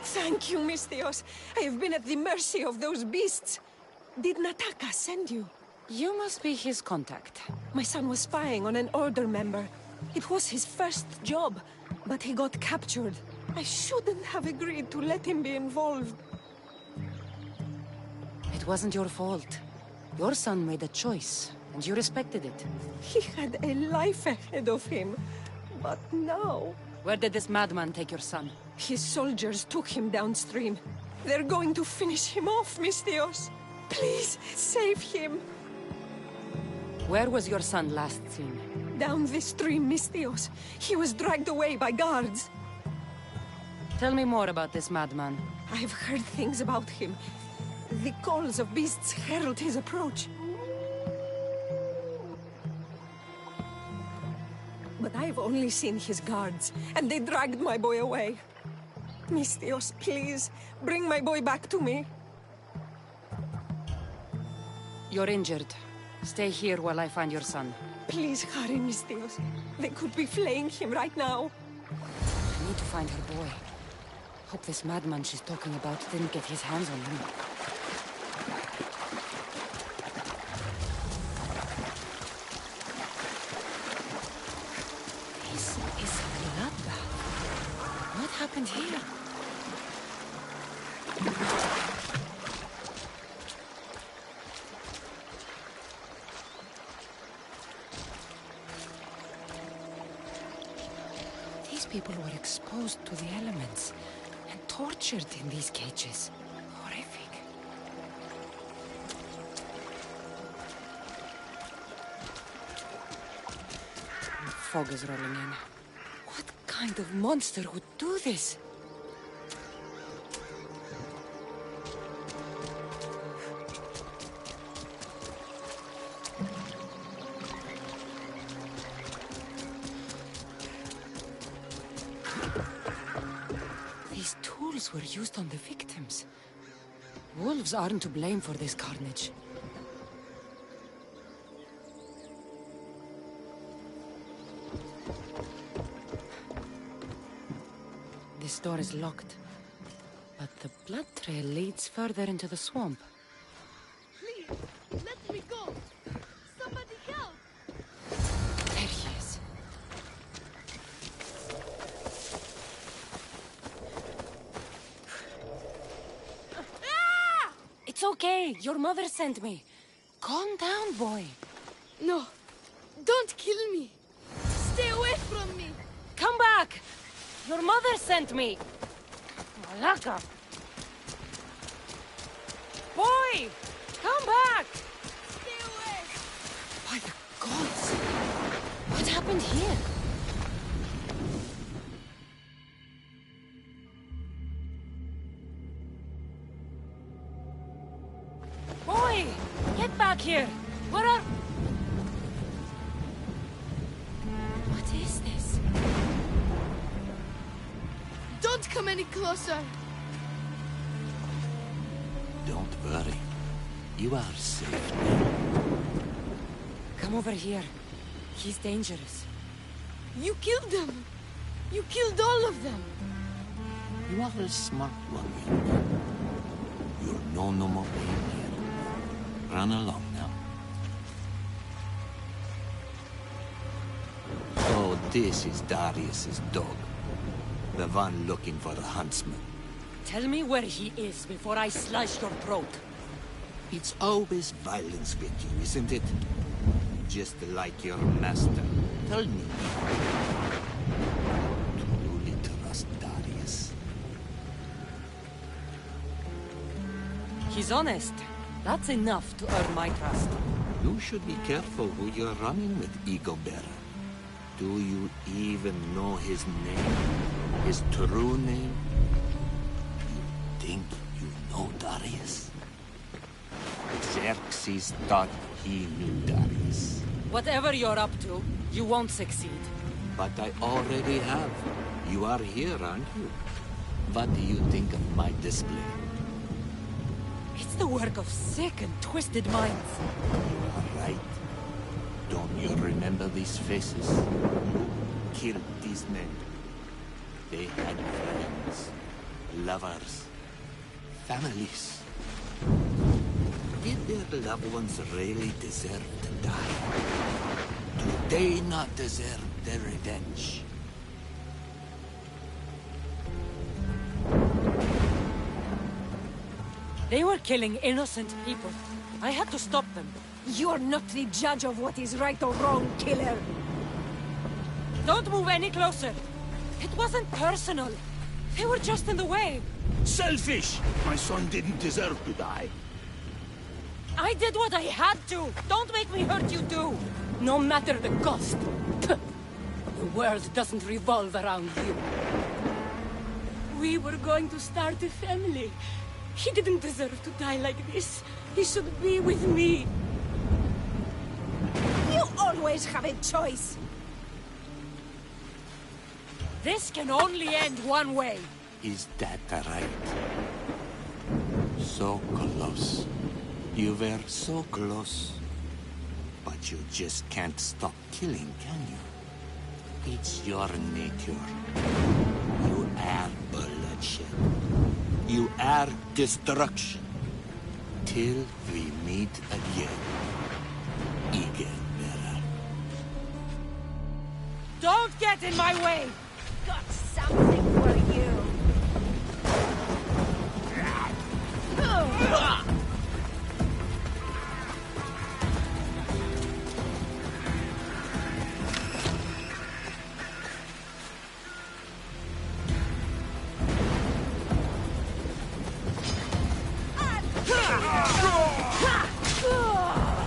Thank you, Misthios. I have been at the mercy of those beasts. Did Nataka send you? You must be his contact. My son was spying on an Order member. It was his first job, but he got captured. I shouldn't have agreed to let him be involved. It wasn't your fault. Your son made a choice, and you respected it. He had a life ahead of him. But now... Where did this madman take your son? His soldiers took him downstream. They're going to finish him off, Misthios. Please, save him. Where was your son last seen? Down this stream, Misthios. He was dragged away by guards. Tell me more about this madman. I've heard things about him. The calls of beasts herald his approach. But I've only seen his guards, and they dragged my boy away. Misthios, please, bring my boy back to me. You're injured. Stay here while I find your son. Please hurry, Misthios. They could be flaying him right now. I need to find her boy. Hope this madman she's talking about didn't get his hands on him. This is a bloodbath. What happened here? These people were exposed to the elements and tortured in these cages. Horrific. The fog is rolling in. What kind of monster would do this? Were used on the victims. Wolves aren't to blame for this carnage. This door is locked, but the blood trail leads further into the swamp. Please, let me go! Somebody help! There he is. It's okay. Your mother sent me. Calm down, boy. No, don't kill me. Stay away from me. Come back. Your mother sent me. Malaka. Boy, come back. Stay away. By the gods. What happened here? Boy! Get back here! What are... What is this? Don't come any closer. Don't worry. You are safe. Come over here. He's dangerous. You killed them. You killed all of them. You are a smart one. You'll know no more pain here. Run along now. Oh, this is Darius's dog. The one looking for the huntsman. Tell me where he is before I slice your throat. It's always violence with you, isn't it? Just like your master. Tell me. Truly trust Darius. He's honest. That's enough to earn my trust. You should be careful who you're running with, Ego-bearer. Do you even know his name? His true name? You think you know Darius? Say Xerxes thought he knew Darius. Whatever you're up to, you won't succeed. But I already have. You are here, aren't you? What do you think of my display? It's the work of sick and twisted minds. You are right. Don't you remember these faces? Who killed these men? They had friends, lovers, families. Did their loved ones really deserve to die? Do they not deserve their revenge? They were killing innocent people. I had to stop them. You're not the judge of what is right or wrong, killer. Don't move any closer. It wasn't personal. They were just in the way. Selfish! My son didn't deserve to die. I did what I had to. Don't make me hurt you too. No matter the cost. The world doesn't revolve around you. We were going to start a family. He didn't deserve to die like this. He should be with me. You always have a choice. This can only end one way. Is that right? So close. You were so close. But you just can't stop killing, can you? It's your nature. You are bloodshed. You are destruction. Till we meet again. Igelbera. Don't get in my way! Got something for you.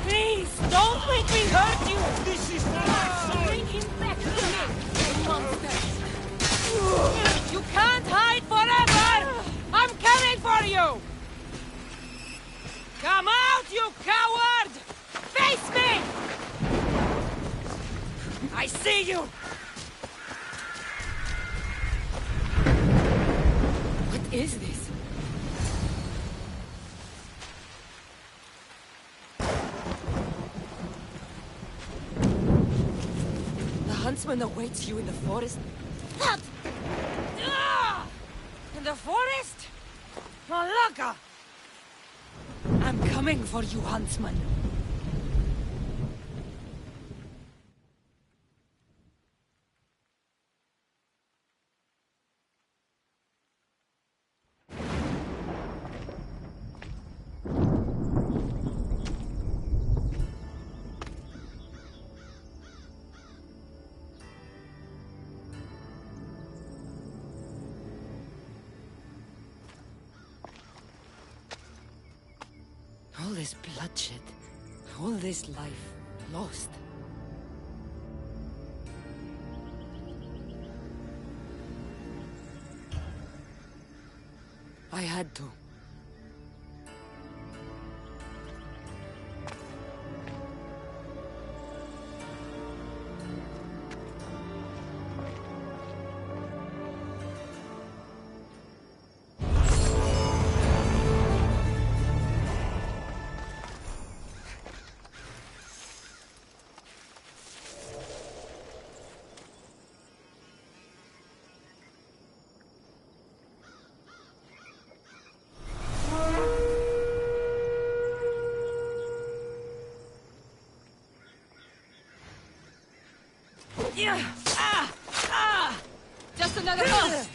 Please, don't make me hurt you! This is not bring him back to me, you monsters! You can't hide forever! I'm coming for you! Come out, you coward! Face me! I see you! What is this? The huntsman awaits you in the forest. What? Ah! In the forest? Malaka! I'm coming for you, huntsman. All this bloodshed, all this life lost. I had to. Just another one.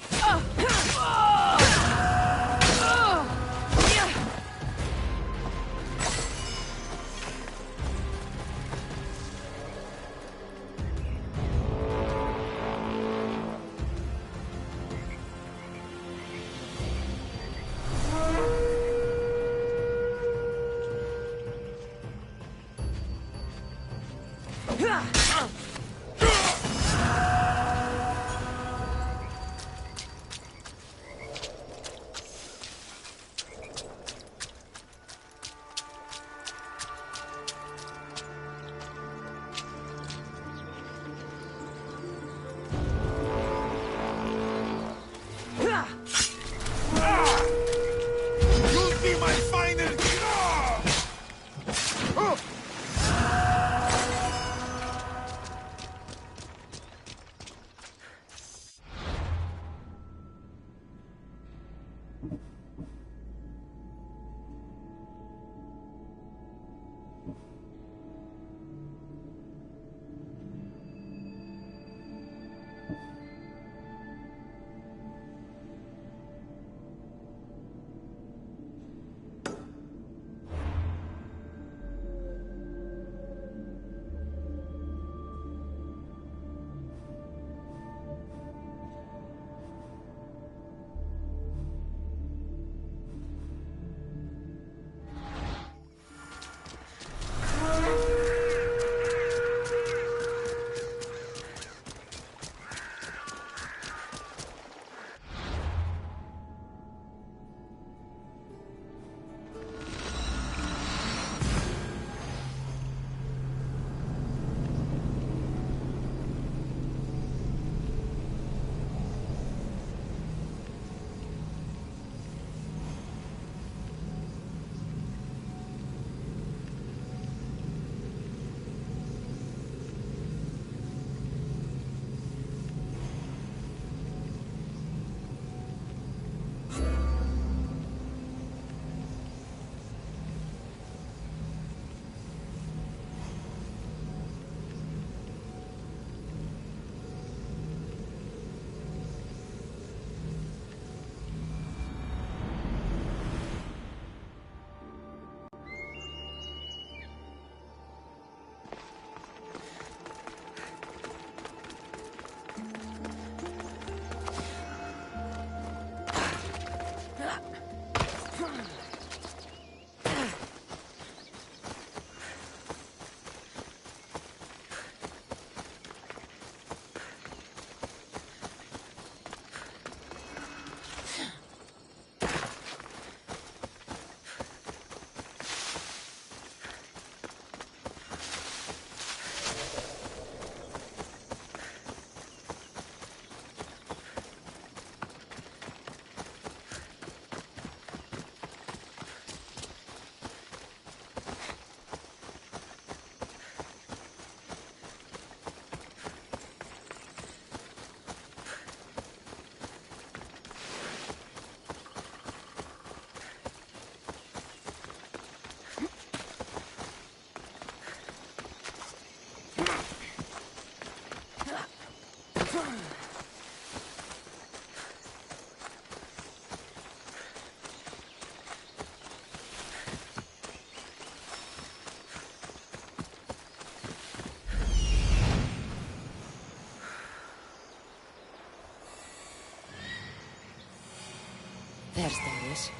There's Darius.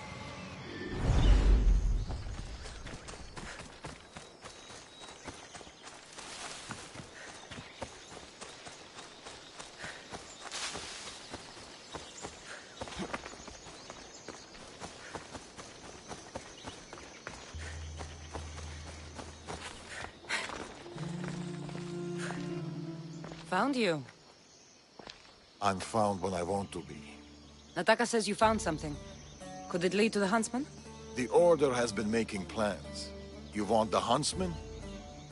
Found you. I'm found when I want to be. Nataka says you found something. Could it lead to the huntsman? The Order has been making plans. You want the huntsman?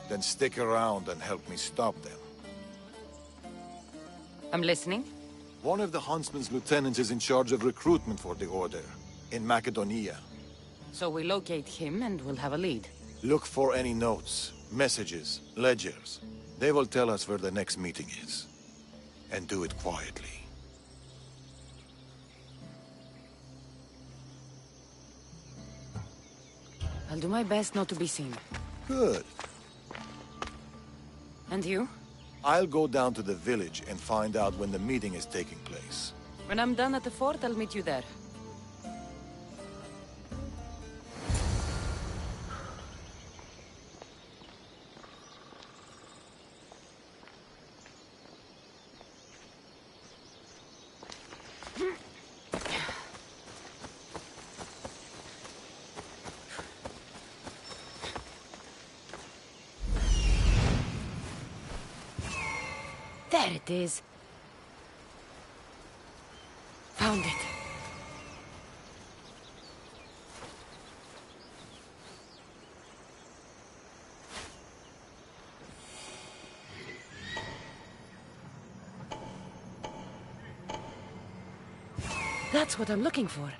Then stick around and help me stop them. I'm listening. One of the huntsman's lieutenants is in charge of recruitment for the Order, in Macedonia. So we locate him and we'll have a lead. Look for any notes, messages, ledgers. They will tell us where the next meeting is. And do it quietly. I'll do my best not to be seen. Good. And you? I'll go down to the village and find out when the meeting is taking place. When I'm done at the fort, I'll meet you there. There it is. Found it. That's what I'm looking for.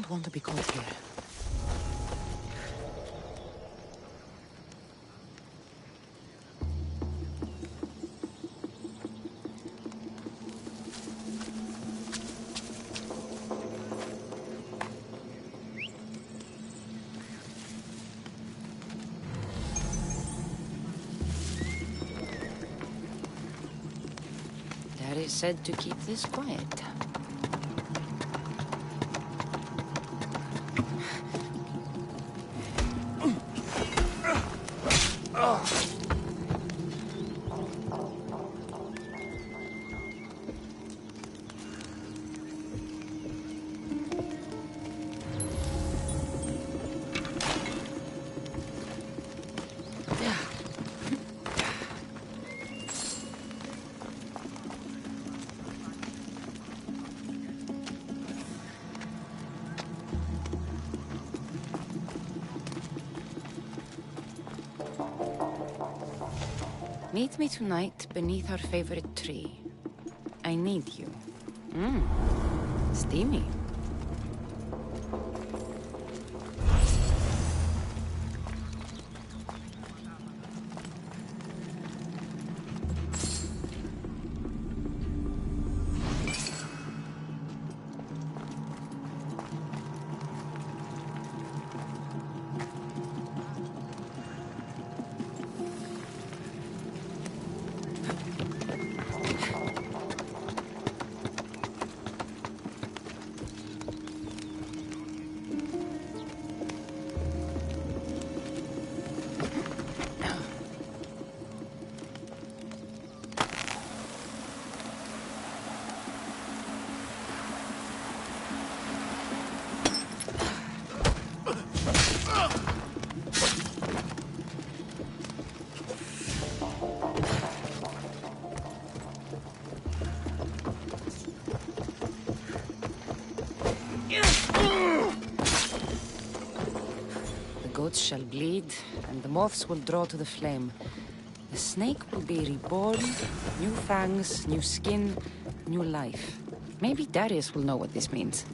don't want to be caught here. Darius said to keep this quiet. Meet me tonight beneath our favorite tree. I need you. Steamy. The goats shall bleed, and the moths will draw to the flame. The snake will be reborn, new fangs, new skin, new life. Maybe Darius will know what this means.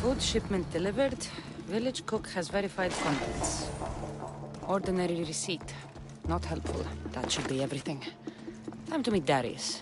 Food shipment delivered. Village cook has verified contents. Ordinary receipt. Not helpful. That should be everything. Time to meet Darius.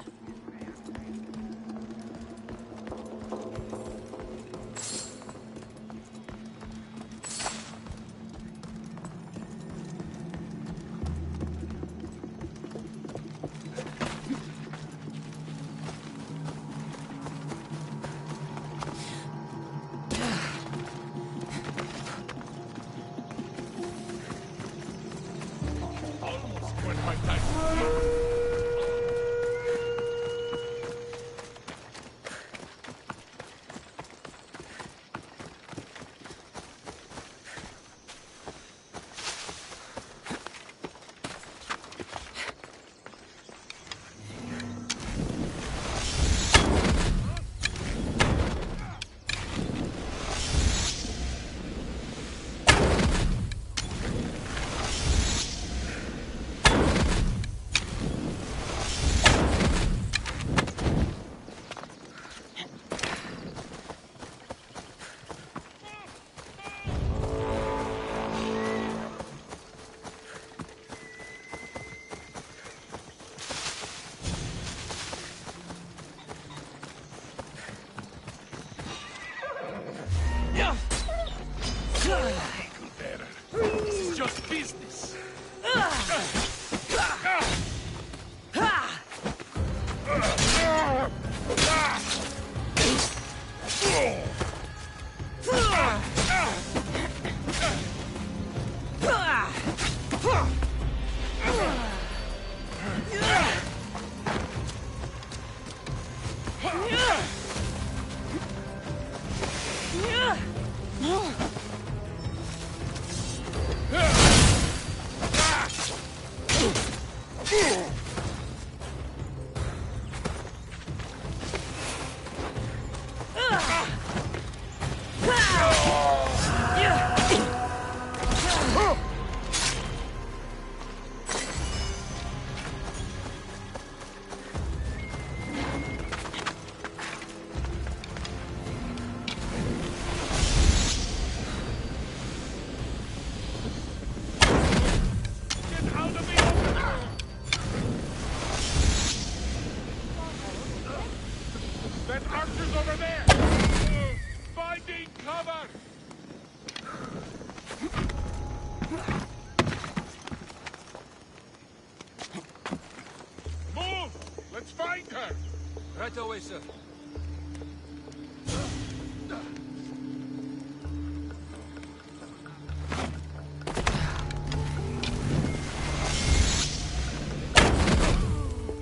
This is just business. That archer's over there! Finding cover! Move! Let's find her! Right away, sir.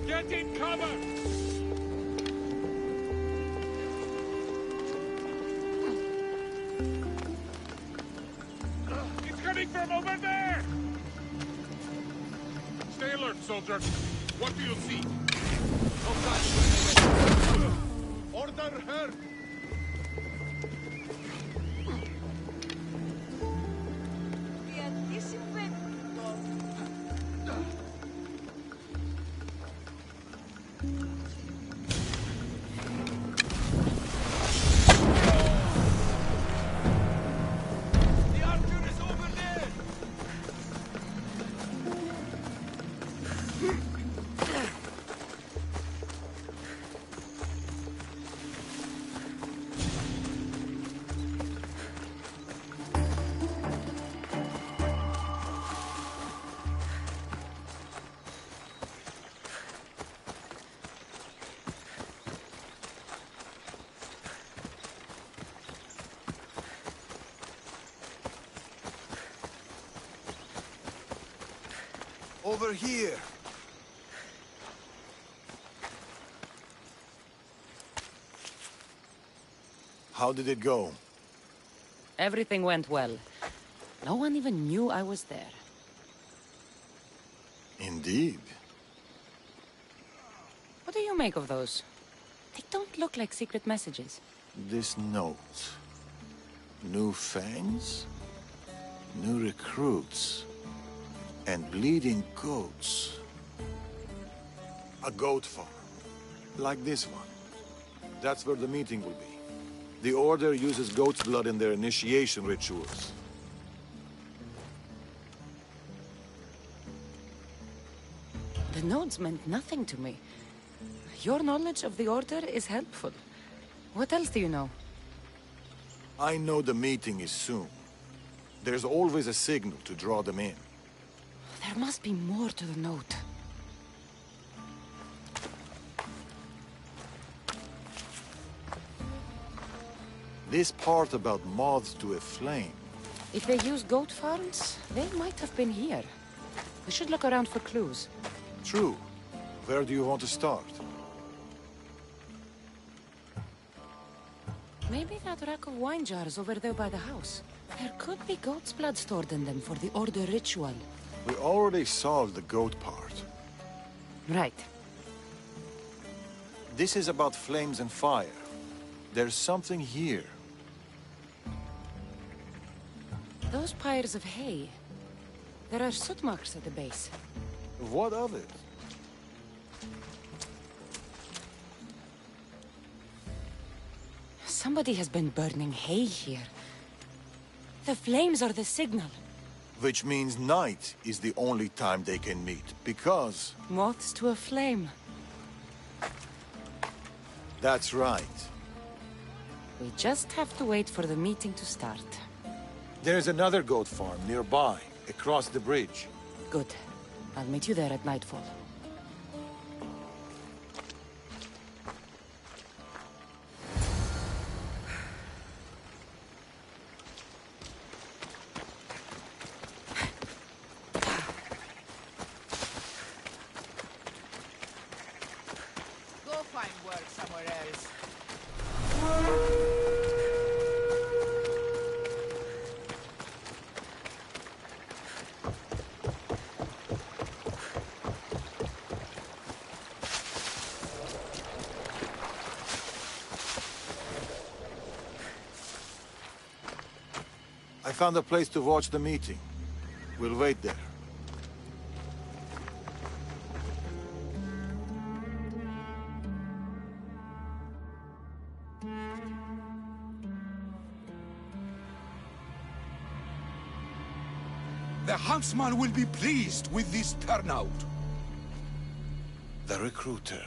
Get in cover! From over there! Stay alert, soldier. What do you see? Order her! Over here. How did it go? Everything went well. No one even knew I was there. Indeed. What do you make of those? They don't look like secret messages. This note. New fangs? New recruits. And bleeding goats. A goat farm. Like this one. That's where the meeting will be. The Order uses goat's blood in their initiation rituals. The notes meant nothing to me. Your knowledge of the Order is helpful. What else do you know? I know the meeting is soon. There's always a signal to draw them in. There must be more to the note. This part about moths to a flame. If they use goat farms, they might have been here. We should look around for clues. True. Where do you want to start? Maybe that rack of wine jars over there by the house. There could be goat's blood stored in them for the Order ritual. We already solved the goat part. Right. This is about flames and fire. There's something here. Those pyres of hay. There are soot marks at the base. What of it? Somebody has been burning hay here. The flames are the signal. Which means night is the only time they can meet, because... Moths to a flame. That's right. We just have to wait for the meeting to start. There is another goat farm nearby, across the bridge. Good. I'll meet you there at nightfall. Go find work somewhere else. I found a place to watch the meeting. We'll wait there. The huntsman will be pleased with this turnout. The recruiter.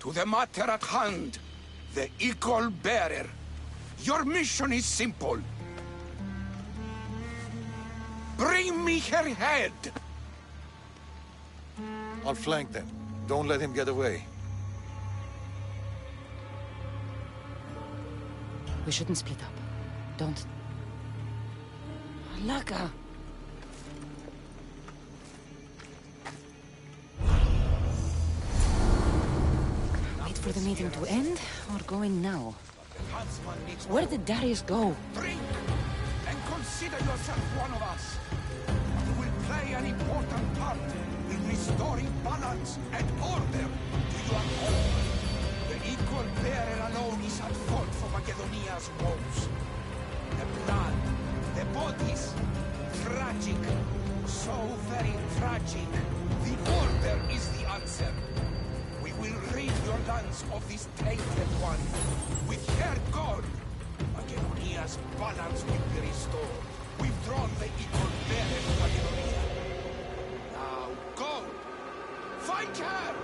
To the matter at hand, the eagle bearer. Your mission is simple. Bring me her head! I'll flank them. Don't let him get away. We shouldn't split up. Don't. Laka! Wait for the meeting to end, or go in now? Where did Darius go? Drink and consider yourself one of us. You will play an important part in restoring balance and order to your home. The equal bearer alone is at fault for Macedonia's woes. The blood, the bodies, tragic, so very tragic. The order is the answer. We will rid your lands of this tainted one. With her gone, Macedonia's balance will be restored. We've drawn the equal bearer to Macedonia. Now go! Find her!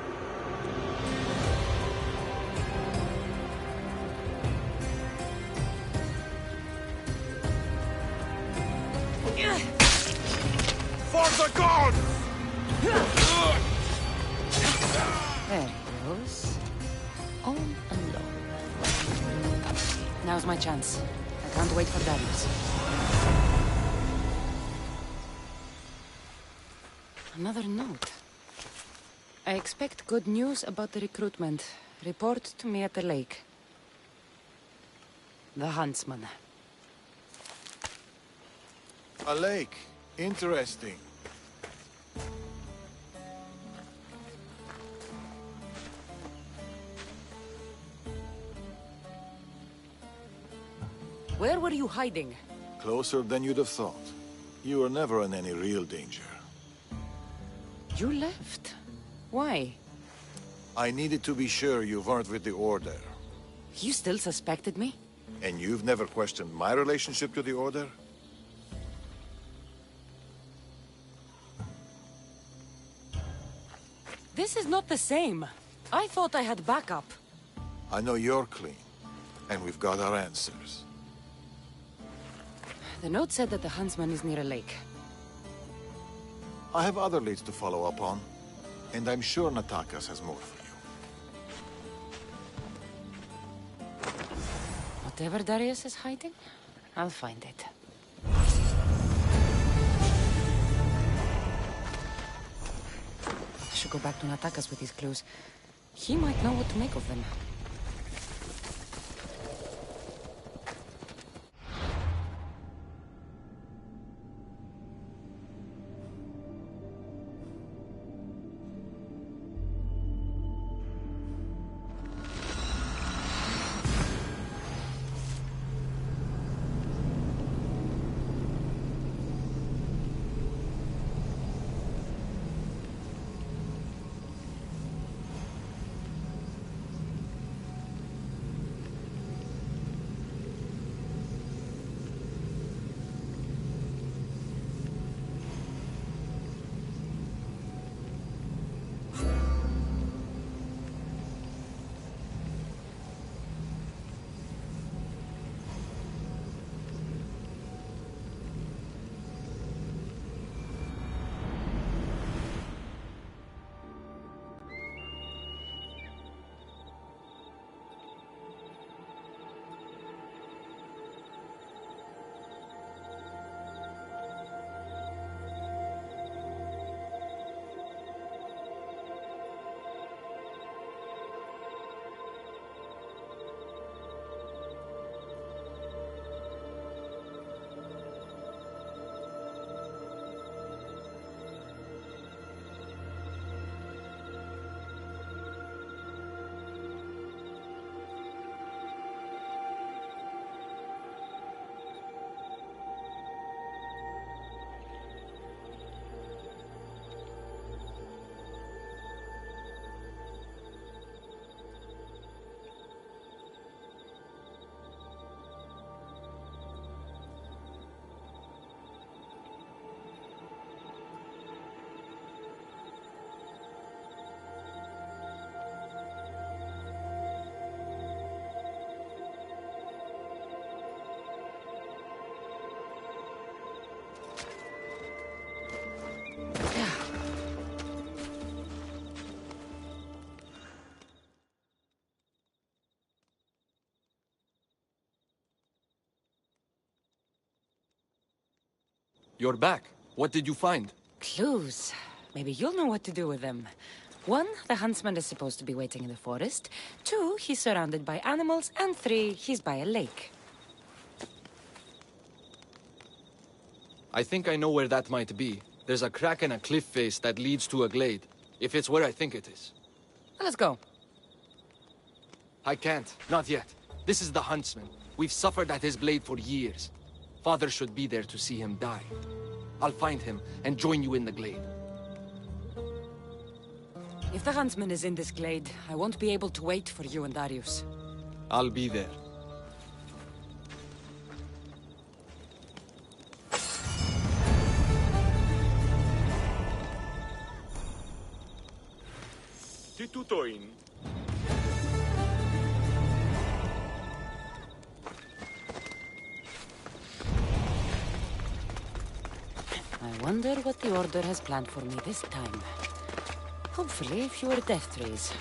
For the gods! There he goes. On and on. Now's my chance. I can't wait for Darius. Another note. I expect good news about the recruitment. Report to me at the lake. The huntsman. A lake. Interesting. Where were you hiding? Closer than you'd have thought. You were never in any real danger. You left. Why? I needed to be sure you weren't with the Order. You still suspected me? And you've never questioned my relationship to the Order? This is not the same. I thought I had backup. I know you're clean, and we've got our answers. The note said that the huntsman is near a lake. I have other leads to follow up on, and I'm sure Natakas has more for you. Whatever Darius is hiding, I'll find it. I should go back to Natakas with these clues. He might know what to make of them. You're back. What did you find? Clues. Maybe you'll know what to do with them. 1, the huntsman is supposed to be waiting in the forest. 2, he's surrounded by animals. And 3, he's by a lake. I think I know where that might be. There's a crack in a cliff face that leads to a glade. If it's where I think it is. Let's go. I can't. Not yet. This is the huntsman. We've suffered at his blade for years. Father should be there to see him die. I'll find him and join you in the glade. If the huntsman is in this glade, I won't be able to wait for you and Darius. I'll be there. Titutoin. I wonder what the Order has planned for me this time. Hopefully, fewer death trees.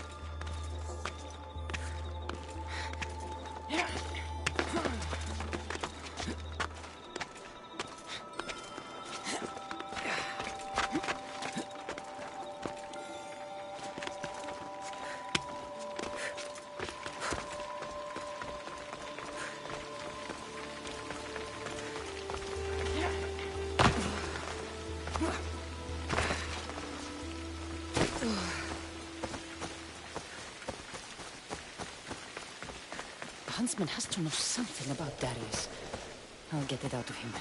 The huntsman has to know something about Darius. I'll get it out of him.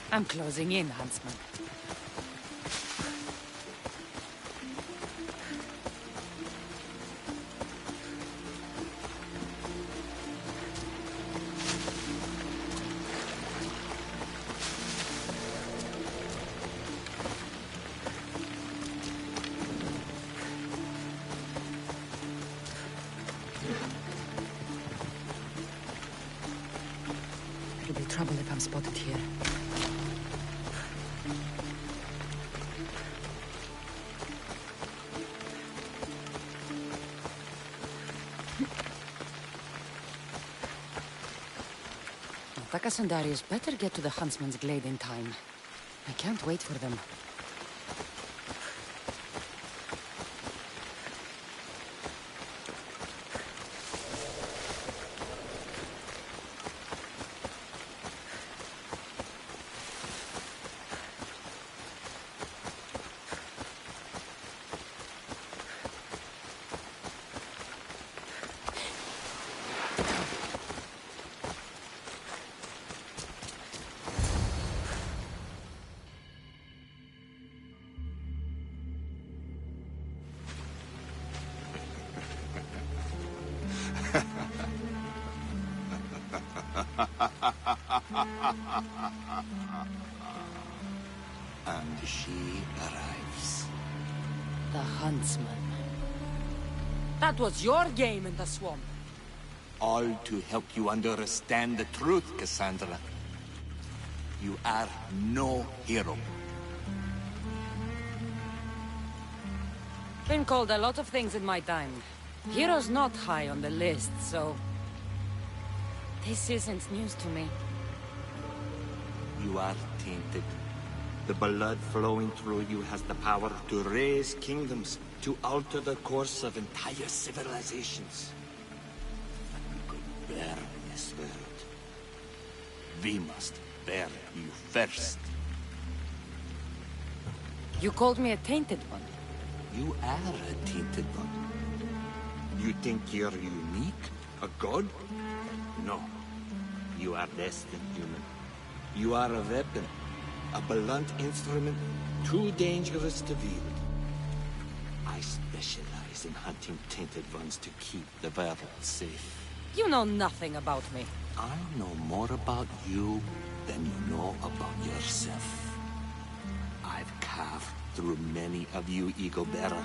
I'm closing in, Huntsman. It'll be trouble if I'm spotted here. Takas and Darius better get to the Huntsman's Glade in time. I can't wait for them. And she arrives. The Huntsman. That was your game in the swamp. All to help you understand the truth, Cassandra. You are no hero. Been called a lot of things in my time. Hero's not high on the list, so... This isn't news to me. You are tainted. The blood flowing through you has the power to raise kingdoms, to alter the course of entire civilizations. But we could bear this world. We must bear you first. You called me a tainted one. You are a tainted one. You think you're unique? A god? No. You are less than human. You are a weapon. A blunt instrument, too dangerous to wield. I specialize in hunting tainted ones to keep the world safe. You know nothing about me. I know more about you than you know about yourself. I've carved through many of you, Eagle Bearer.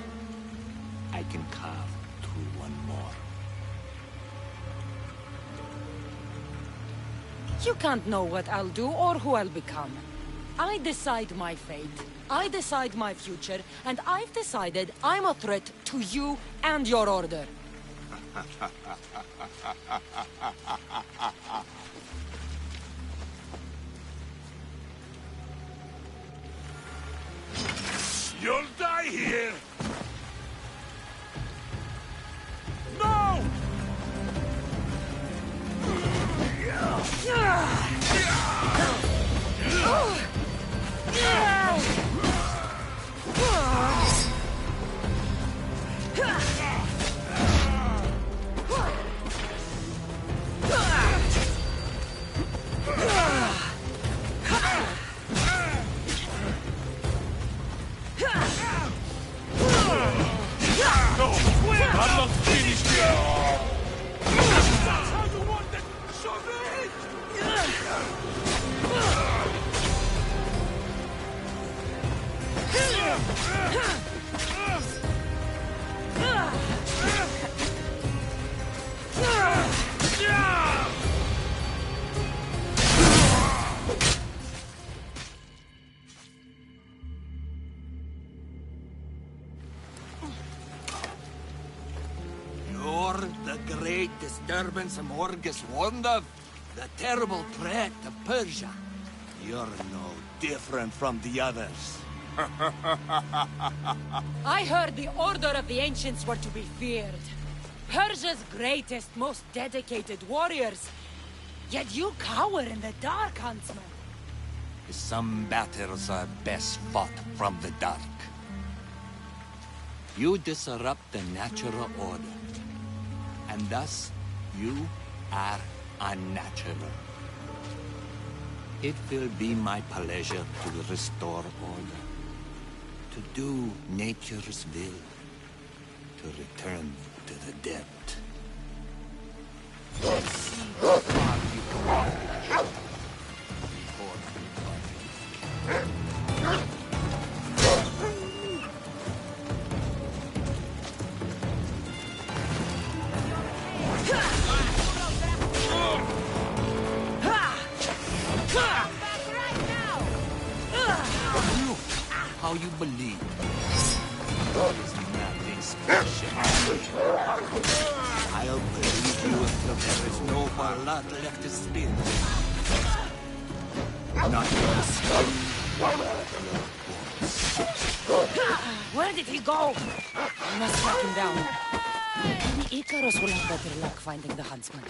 I can carve through one more. You can't know what I'll do or who I'll become. I decide my fate. I decide my future, and I've decided I'm a threat to you and your order. You'll die here! No! I'm not finished yet! That's how you want it! Show me! You're the great disturbance Morgus warned of. The terrible threat of Persia. You're no different from the others. I heard the order of the ancients were to be feared. Persia's greatest, most dedicated warriors. Yet you cower in the dark, Huntsman. Some battles are best fought from the dark. You disrupt the natural order. And thus, you are unnatural. It will be my pleasure to restore order. To do nature's will. To return to the depth. Let's see how far you can walk before how you believe. There's nothing special. I'll believe you until there is no blood left to spill. Not your skin, your bones. Where did he go? I must track him down. Maybe Icarus will have better luck finding the huntsman.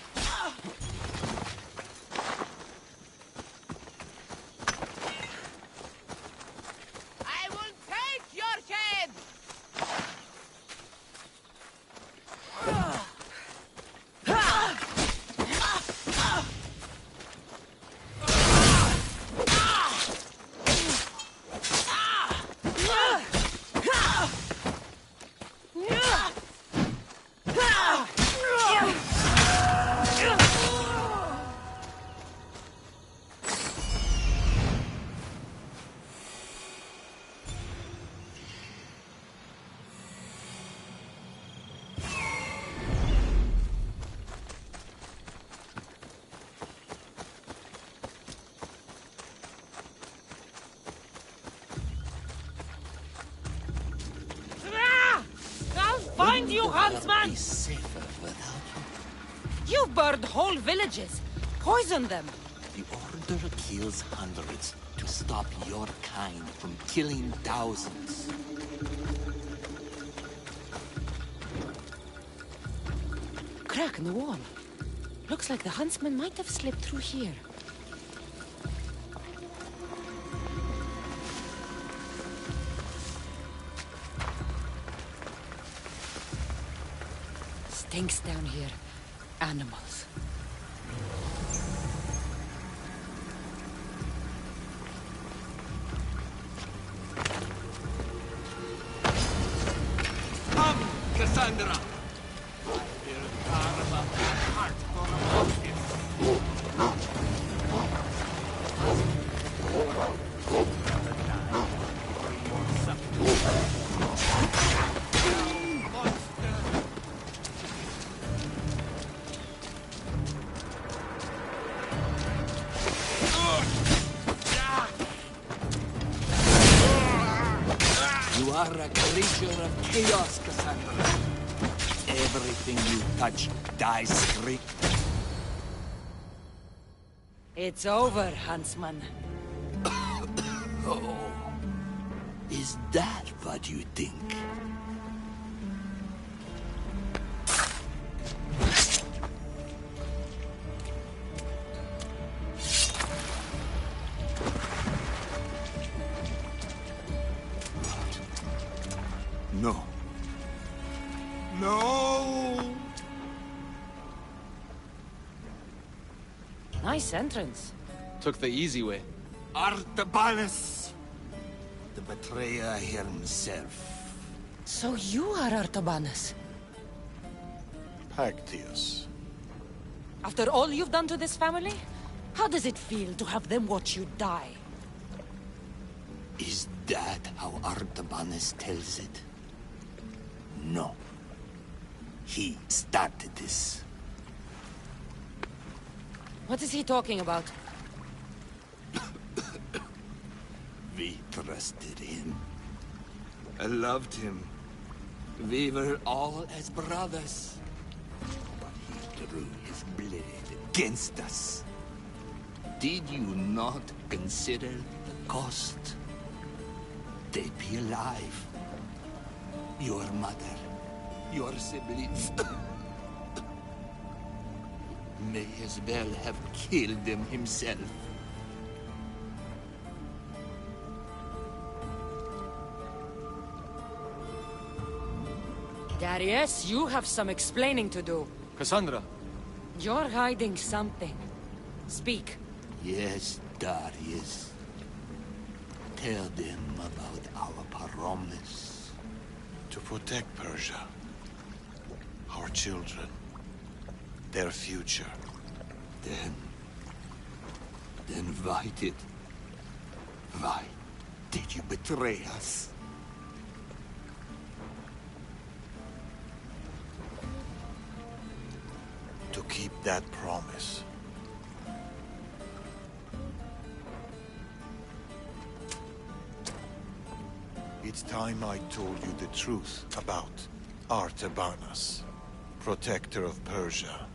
I will take your head! Find you, huntsman! Be safer without you. You've burned whole villages. Poison them. The Order kills hundreds to stop your kind from killing thousands. Crack in the wall. Looks like the huntsman might have slipped through here. Stinks down here. Animals. Come, Cassandra! I will carve up your heart for a are a creature of chaos, Cassandra. Everything you touch dies green. It's over, Huntsman. Oh. Is that what you think? No. No! Nice entrance. Took the easy way. Artabanus! The betrayer himself. So you are Artabanus? Pactius. After all you've done to this family? How does it feel to have them watch you die? Is that how Artabanus tells it? No. He started this. What is he talking about? We trusted him. I loved him. We were all as brothers. But he drew his blade against us. Did you not consider the cost? They'd be alive. Your mother, your siblings. May as well have killed them himself. Darius, you have some explaining to do. Cassandra. You're hiding something. Speak. Yes, Darius. Tell them about our promise. To protect Persia. Our children. Their future. Then why did you betray us? To keep that promise. It's time I told you the truth about Artabanus, protector of Persia.